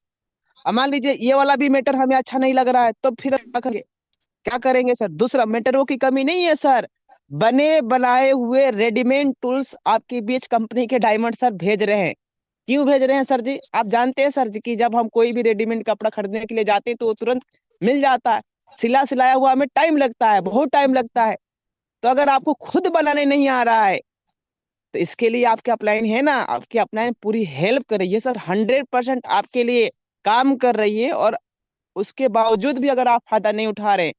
अब मान लीजिए ये वाला भी मैटर हमें अच्छा नहीं लग रहा है, तो फिर क्या करेंगे सर, दूसरा मैटरों की कमी नहीं है सर, बने बनाए हुए रेडीमेड टूल्स आपके बीच कंपनी के डायमंड सर भेज रहे हैं। क्यों भेज रहे हैं सर जी? आप जानते हैं सर जी कि जब हम कोई भी रेडीमेड कपड़ा खरीदने के लिए जाते हैं तो वो तुरंत मिल जाता है, सिलाया हुआ हमें टाइम लगता है, बहुत टाइम लगता है। तो अगर आपको खुद बनाने नहीं आ रहा है, तो इसके लिए आपके अपलाइन है ना, आपकी अपलाइन पूरी हेल्प कर रही है सर, 100% आपके लिए काम कर रही है। और उसके बावजूद भी अगर आप फायदा नहीं उठा रहे,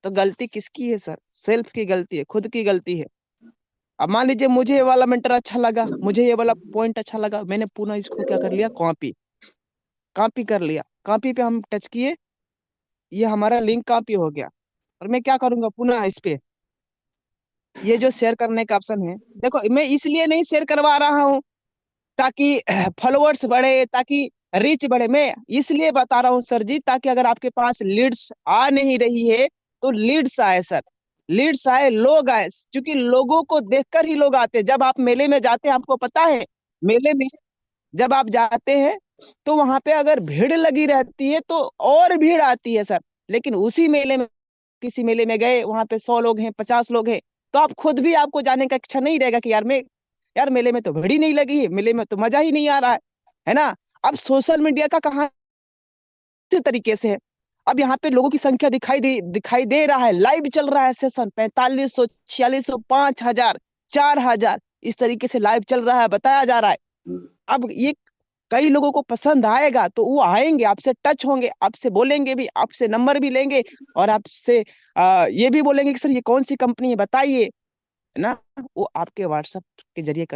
तो गलती किसकी है सर? सेल्फ की गलती है, खुद की गलती है। अब मान लीजिए मुझे ये वाला मेंटर अच्छा लगा, मुझे ये वाला पॉइंट अच्छा लगा, मैंने पुनः इसको क्या कर लिया, कॉपी कर लिया। कॉपी पे हम टच किए, ये हमारा लिंक कॉपी हो गया। और मैं क्या करूंगा, पुनः इस पे ये जो शेयर करने का ऑप्शन है, देखो मैं इसलिए नहीं शेयर करवा रहा हूँ ताकि फॉलोअर्स बढ़े, ताकि रीच बढ़े, मैं इसलिए बता रहा हूँ सर जी, ताकि अगर आपके पास लीड्स आ नहीं रही है तो लीड्स आए सर, लीड्स आए, लोग आए, क्योंकि लोगों को देखकर ही लोग आते हैं। जब आप मेले में जाते हैं, आपको पता है, मेले में जब आप जाते हैं तो वहां पे अगर भीड़ लगी रहती है तो और भीड़ आती है सर। लेकिन उसी मेले में, किसी मेले में गए, वहां पे 100 लोग हैं, 50 लोग हैं, तो आप खुद भी, आपको जाने का इच्छा नहीं रहेगा कि यार मेले में तो भीड़ ही नहीं लगी है, मेले में तो मजा ही नहीं आ रहा है ना। अब सोशल मीडिया का कहाँ उसी तरीके से है। अब यहाँ पे लोगों की संख्या दिखाई दे रहा है, लाइव चल रहा है सेशन, 4500, 4600, 5000, 4000, इस तरीके से लाइव चल रहा है, बताया जा रहा है। अब ये कई लोगों को पसंद आएगा तो वो आएंगे, आपसे टच होंगे, आपसे बोलेंगे भी, आपसे नंबर भी लेंगे, और आपसे ये भी बोलेंगे कि सर ये कौन सी कंपनी है बताइए, है ना। वो आपके व्हाट्सएप के जरिए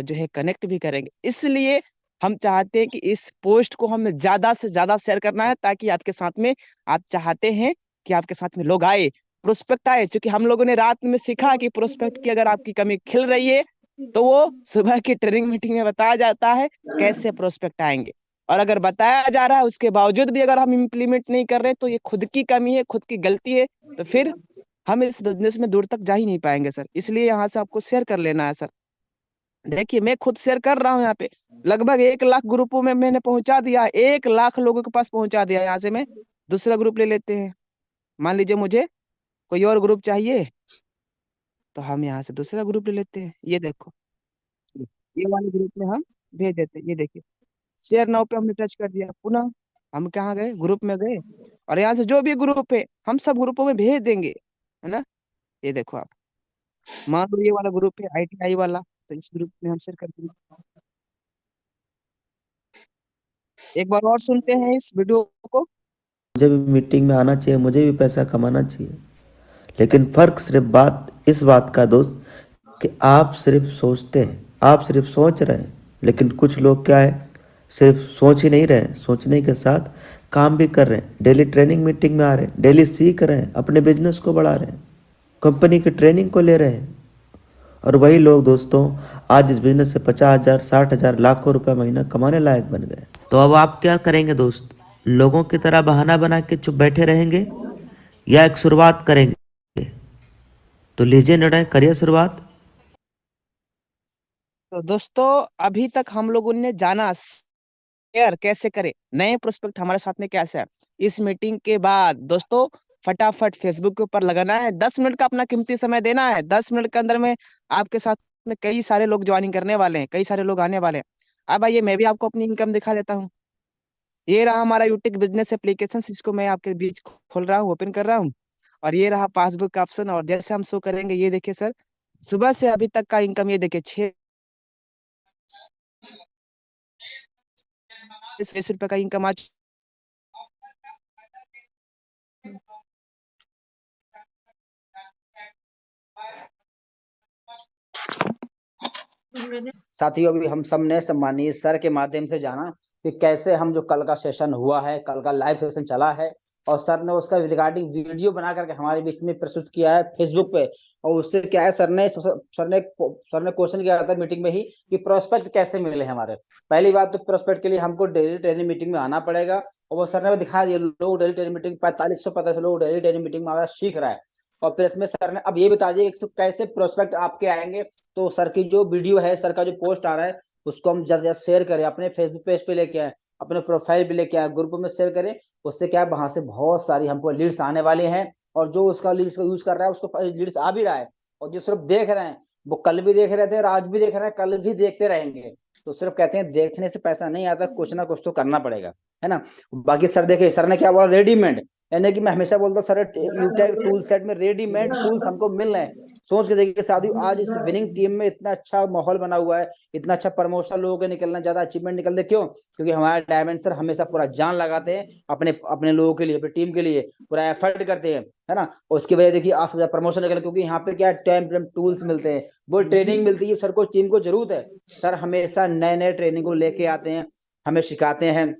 जो है कनेक्ट भी करेंगे। इसलिए हम चाहते हैं कि इस पोस्ट को हमें ज्यादा से ज्यादा शेयर करना है, ताकि आपके साथ में, आप चाहते हैं कि आपके साथ में लोग आए, प्रोस्पेक्ट आए, क्योंकि हम लोगों ने रात में सीखा कि प्रोस्पेक्ट की अगर आपकी कमी खिल रही है तो वो सुबह की ट्रेनिंग मीटिंग में बताया जाता है कैसे प्रोस्पेक्ट आएंगे। और अगर बताया जा रहा है उसके बावजूद भी अगर हम इम्प्लीमेंट नहीं कर रहे तो ये खुद की कमी है, खुद की गलती है, तो फिर हम इस बिजनेस में दूर तक जा ही नहीं पाएंगे सर। इसलिए यहाँ से आपको शेयर कर लेना है सर। देखिए मैं खुद शेयर कर रहा हूँ यहाँ पे, लगभग 1 लाख ग्रुपों में मैंने पहुंचा दिया, 1 लाख लोगों के पास पहुंचा दिया। यहाँ से मैं दूसरा ग्रुप ले लेते हैं, मान लीजिए मुझे कोई और ग्रुप चाहिए तो हम यहाँ से दूसरा ग्रुप ले लेते हैं। ये देखो, ये वाले ग्रुप में हम भेज देते हैं। ये देखिए शेयर नाउ पे हमने टच कर दिया, पुनः हम कहाँ गए, ग्रुप में गए, और यहाँ से जो भी ग्रुप है हम सब ग्रुपों में भेज देंगे, है ना। ये देखो आप, मान लो ये वाला ग्रुप है ITI वाला, तो इस ग्रुप में हम शेयर कर देंगे। एक बार और सुनते हैं इस वीडियो को। मुझे भी मीटिंग में आना चाहिए, मुझे भी पैसा कमाना चाहिए, लेकिन फर्क सिर्फ इस बात का दोस्त कि आप सिर्फ सोचते हैं, आप सिर्फ सोच रहे हैं, लेकिन कुछ लोग क्या है, सिर्फ सोच ही नहीं रहे हैं, सोचने के साथ काम भी कर रहे हैं, डेली ट्रेनिंग मीटिंग में आ रहे हैं, डेली सीख रहे हैं, अपने बिजनेस को बढ़ा रहे हैं, कंपनी की ट्रेनिंग को ले रहे हैं। और वही लोग दोस्तों आज इस बिजनेस से 50,000, 60,000, लाखों रुपए महीना कमाने लायक बन गए। तो अब आप क्या करेंगे दोस्त, लोगों की तरह बहाना बना के चुप बैठे रहेंगे या एक शुरुआत करेंगे? तो लीजिए निर्णय, करिए शुरुआत। तो दोस्तों अभी तक हम लोगों ने जाना शेयर कैसे करें, नए प्रोस्पेक्ट हमारे साथ में कैसे है। इस मीटिंग के बाद दोस्तों फटाफट फेसबुक के ऊपर लगाना है, 10 मिनट का अपना कीमती समय देना है। 10 मिनट के अंदर में आपके साथ में कई सारे लोग ज्वाइनिंग करने वाले हैं, कई सारे लोग आने वाले हैं। अब आइए मैं भी आपको अपनी इनकम दिखा देता हूँ। ये रहा हमारा यूटिक बिजनेस एप्लीकेशन, इसको मैं आपके बीच खोल रहा हूँ, ओपन कर रहा हूँ, और ये रहा पासबुक का ऑप्शन। और जैसे हम शो करेंगे, ये देखिए सर, सुबह से अभी तक का इनकम ये देखिए 6 रुपए का इनकम आज। साथियों अभी हम सब ने सम्मानीय सर के माध्यम से जाना कि कैसे हम जो कल का सेशन हुआ है, कल का लाइव सेशन चला है, और सर ने उसका रिगार्डिंग वीडियो बना करके हमारे बीच में प्रस्तुत किया है फेसबुक पे। और उससे क्या है, सर ने क्वेश्चन किया था मीटिंग में ही कि प्रोस्पेक्ट कैसे मिले हमारे। पहली बात तो प्रोस्पेक्ट के लिए हमको डेली ट्रेनिंग मीटिंग में आना पड़ेगा, और वो सर ने दिखा दिया, लोग डेली ट्रेनिंग मीटिंग 4550 लोग डेली ट्रेनिंग मीटिंग में हमारा सीख रहा है। और फिर इसमें सर ने अब ये बता दिया कि कैसे प्रोस्पेक्ट आपके आएंगे। तो सर की जो वीडियो है, सर का जो पोस्ट आ रहा है, उसको हम ज्यादा शेयर करें, अपने फेसबुक पेज पे लेके आए, अपने प्रोफाइल पे लेके आए, ग्रुप में शेयर करें। उससे क्या है, वहां से बहुत सारी हमको लीड्स आने वाले हैं, और जो उसका लीड्स का यूज कर रहा है उसको लीड्स आ भी रहा है, और जो सिर्फ देख रहे हैं वो कल भी देख रहे थे, आज भी देख रहे हैं, कल भी देखते रहेंगे। तो सिर्फ कहते हैं देखने से पैसा नहीं आता, कुछ ना कुछ तो करना पड़ेगा, है ना। बाकी सर देखिए, सर ने क्या बोला, रेडीमेड, यानी कि मैं हमेशा बोलता हूँ सर, यूटेक टूल सेट में रेडीमेड टूल्स हमको मिल रहे हैं। सोच के देखिए साथियों, आज इस विनिंग टीम में इतना अच्छा माहौल बना हुआ है, इतना अच्छा प्रमोशन लोगों के निकलना, ज्यादा अचीवमेंट निकलते, क्यों? क्योंकि हमारे डायमंड सर हमेशा पूरा जान लगाते हैं अपने अपने लोगों के लिए, अपनी टीम के लिए पूरा एफर्ट करते हैं, है ना। उसकी वजह देखिए आज प्रमोशन निकल, क्योंकि यहाँ पे क्या टाइम टाइम टूल्स मिलते हैं, वो ट्रेनिंग मिलती है। सर को, टीम को जरूरत है, सर हमेशा नए नए ट्रेनिंग को लेके आते हैं, हमें सिखाते हैं।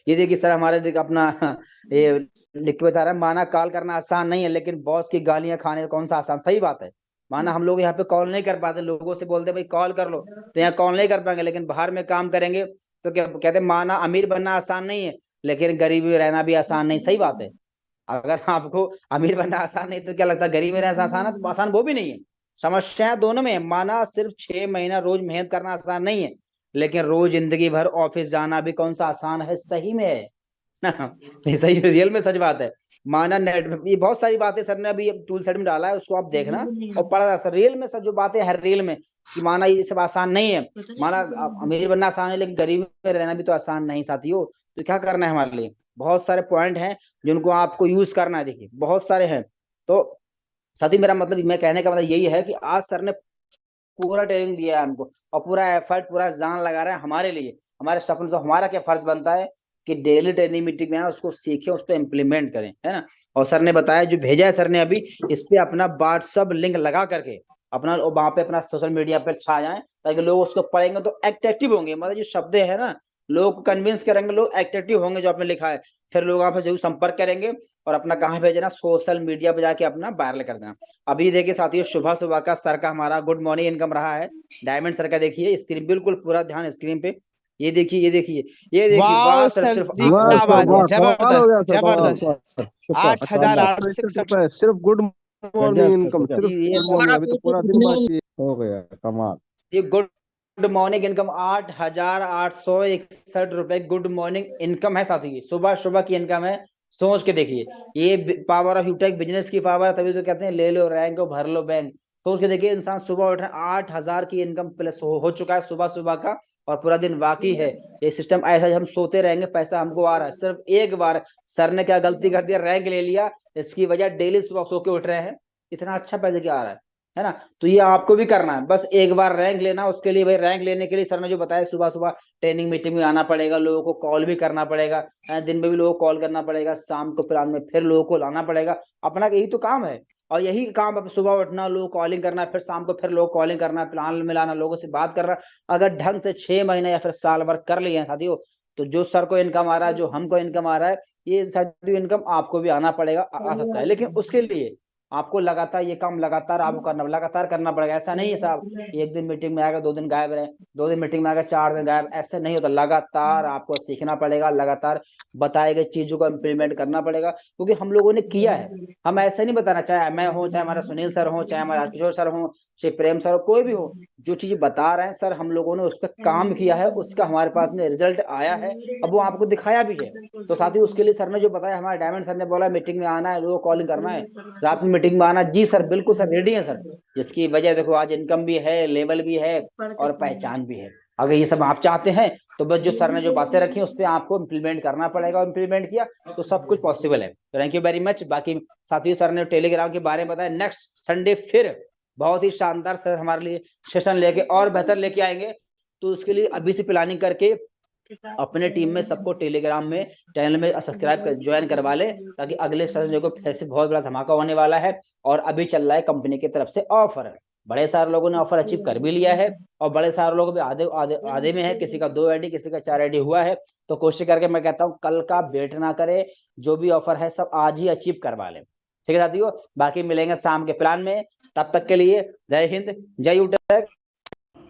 ये देखिए सर हमारे देखिए अपना ये लिख के बता रहा है, माना कॉल करना आसान नहीं है, लेकिन बॉस की गालियां खाने कौन सा आसान। सही बात है, माना हम लोग यहाँ पे कॉल नहीं कर पाते, लोगों से बोलते भाई कॉल कर लो, तो यहाँ कॉल नहीं कर पाएंगे, लेकिन बाहर में काम करेंगे तो क्या कहते हैं, माना अमीर बनना आसान नहीं है, लेकिन गरीब में रहना भी आसान नहीं। सही बात है, अगर आपको अमीर बनना आसान नहीं तो क्या लगता है गरीब में रहना आसान है? तो आसान वो भी नहीं है, समस्याएं दोनों में है। माना सिर्फ 6 महीना रोज मेहनत करना आसान नहीं है, लेकिन रोज जिंदगी भर ऑफिस जाना भी कौन सा आसान है? सही में है। ये सही रियल में सच बात है। माना नेट, ये बहुत सारी बातें सर ने अभी टूल सेट में डाला है, उसको आप देखना और पढ़ा सर। रियल में सर जो बातें है रियल में, कि माना ये सब आसान नहीं है। माना अमीर बनना आसान है, लेकिन गरीब में रहना भी तो आसान नहीं साथियों। तो क्या करना है हमारे लिए, बहुत सारे पॉइंट हैं जिनको आपको यूज करना है। देखिए बहुत सारे हैं। तो साथी मेरा मतलब, मैं कहने का मतलब यही है कि आज सर ने पूरा ट्रेनिंग दिया है हमको, और पूरा एफर्ट, पूरा जान लगा रहा है हमारे लिए, हमारे सपने। तो हमारा क्या फर्ज बनता है कि डेली ट्रेनिंग मीटिंग में आए, उसको सीखें, उस पर इम्प्लीमेंट करें, है ना। और सर ने बताया, जो भेजा है सर ने अभी, इस पे अपना व्हाट्सअप लिंक लगा करके अपना वहां पे अपना सोशल मीडिया पे छा जाए, ताकि लोग उसको पढ़ेंगे तो एक्टिव होंगे। मतलब जो शब्द है ना, लोग को कन्विंस करेंगे, लोग एक्टिव होंगे जो आपने लिखा है। फिर लोग आपसे जरूर संपर्क करेंगे, और अपना कहाँ भेजना, सोशल मीडिया पे जाके अपना वायरल कर देना। अभी देखिए साथियों, सुबह सुबह का सर का हमारा गुड मॉर्निंग इनकम रहा है। डायमंड सर का देखिए स्क्रीन, बिल्कुल पूरा ध्यान स्क्रीन पे। ये देखिए, ये देखिए, ये देखिए, वाह वाह सर, सर सिर्फ जी, वाह क्या सर बात है, वाह, कमाल हो गया जबरदस्त सर, वाह जबरदस्त। सुपर 8,866 रुपए सिर्फ गुड मॉर्निंग इनकम, जी, सिर्फ ये गुड मॉर्निंग। अभी तो पूरा दिन बाकी है। हो गया कमाल। ये गुड मॉर्निंग इनकम 8,861 रुपए गुड मॉर्निंग इनकम है साथी। सुबह सुबह की इनकम है, सोच के देखिए। ये पावर ऑफ यूटेक बिजनेस की पावर है, तभी तो कहते हैं ले लो रैंक और भर लो बैंक। सोच के देखिए, इंसान सुबह उठ रहा है, 8,000 की इनकम प्लस हो चुका है सुबह सुबह का, और पूरा दिन बाकी है। ये सिस्टम ऐसा है, हम सोते रहेंगे, पैसा हमको आ रहा है। सिर्फ एक बार सर ने क्या गलती कर दिया, रैंक ले लिया, इसकी वजह डेली सुबह सो के उठ रहे हैं, इतना अच्छा पैसा क्या आ रहा है ना। तो ये आपको भी करना है, बस एक बार रैंक लेना। उसके लिए भाई, रैंक लेने के लिए सर ने जो बताया, सुबह सुबह ट्रेनिंग मीटिंग में आना पड़ेगा, लोगों को कॉल भी करना पड़ेगा, दिन में भी लोगों को कॉल करना पड़ेगा, शाम को प्लान में फिर लोगों को लाना पड़ेगा। अपना यही तो काम है। और यही काम, अब सुबह उठना, लोग कॉलिंग करना, फिर शाम को फिर लोग कॉलिंग करना, प्लान मिलाना, लोगों से बात करना। अगर ढंग से 6 महीने या फिर साल भर कर लिए हैं साथियों, तो जो सर को इनकम आ रहा है, जो हमको इनकम आ रहा है, ये साथियों इनकम आपको भी आना पड़ेगा, आ सकता है। लेकिन उसके लिए आपको लगातार ये काम लगातार आपको करना, लगातार करना पड़ेगा। ऐसा नहीं है साहब, एक दिन मीटिंग में आएगा 2 दिन गायब रहे, 2 दिन मीटिंग में आएगा 4 दिन गायब, ऐसा नहीं होता। लगातार आपको सीखना पड़ेगा, लगातार बताए गए चीजों को इम्प्लीमेंट करना पड़ेगा, क्योंकि हम लोगों ने किया है। हम ऐसे नहीं बताना, चाहे मैं हूँ, चाहे हमारा सुनील सर हो, चाहे हमारा किशोर सर हो, चाहे प्रेम सर हो, कोई भी हो, जो चीज बता रहे हैं सर, हम लोगों ने उस पर काम किया है, उसका हमारे पास में रिजल्ट आया है, अब वो आपको दिखाया भी है। तो साथ ही उसके लिए सर ने जो बताया, हमारे डायमंड सर ने बोला मीटिंग में आना है, लोगों को कॉलिंग करना है, रात में मीटिंग में आना। जी सर, बिल्कुल सर, रेडी है सर। जिसकी वजह देखो, आज इनकम भी है, लेवल भी है, और पहचान भी है। अगर ये सब आप चाहते हैं, तो बस जो सर ने जो बातें रखी उस पर आपको इम्प्लीमेंट करना पड़ेगा, और इम्प्लीमेंट किया तो सब कुछ पॉसिबल है। Thank you very much. बाकी साथियों, सर ने टेलीग्राम के बारे में बताया, नेक्स्ट संडे फिर बहुत ही शानदार सर हमारे लिए सेशन लेके और बेहतर लेके आएंगे। तो उसके लिए अभी से प्लानिंग करके अपने टीम में सबको टेलीग्राम में चैनल में सब्सक्राइब कर ज्वाइन करवा ले, ताकि अगले संडे को फिर से बहुत बड़ा धमाका होने वाला है। और अभी चल रहा है कंपनी की तरफ से ऑफर, बड़े सारे लोगों ने ऑफर अचीव कर भी लिया है, और बड़े सारे लोग भी आधे आधे आधे में है, किसी का 2 आईडी, किसी का 4 आईडी हुआ है। तो कोशिश करके मैं कहता हूँ, कल का वेट ना करे, जो भी ऑफर है सब आज ही अचीव करवा ले। ठीक है साथियों, बाकी मिलेंगे शाम के प्लान में। तब तक के लिए जय हिंद, जय यूटेक।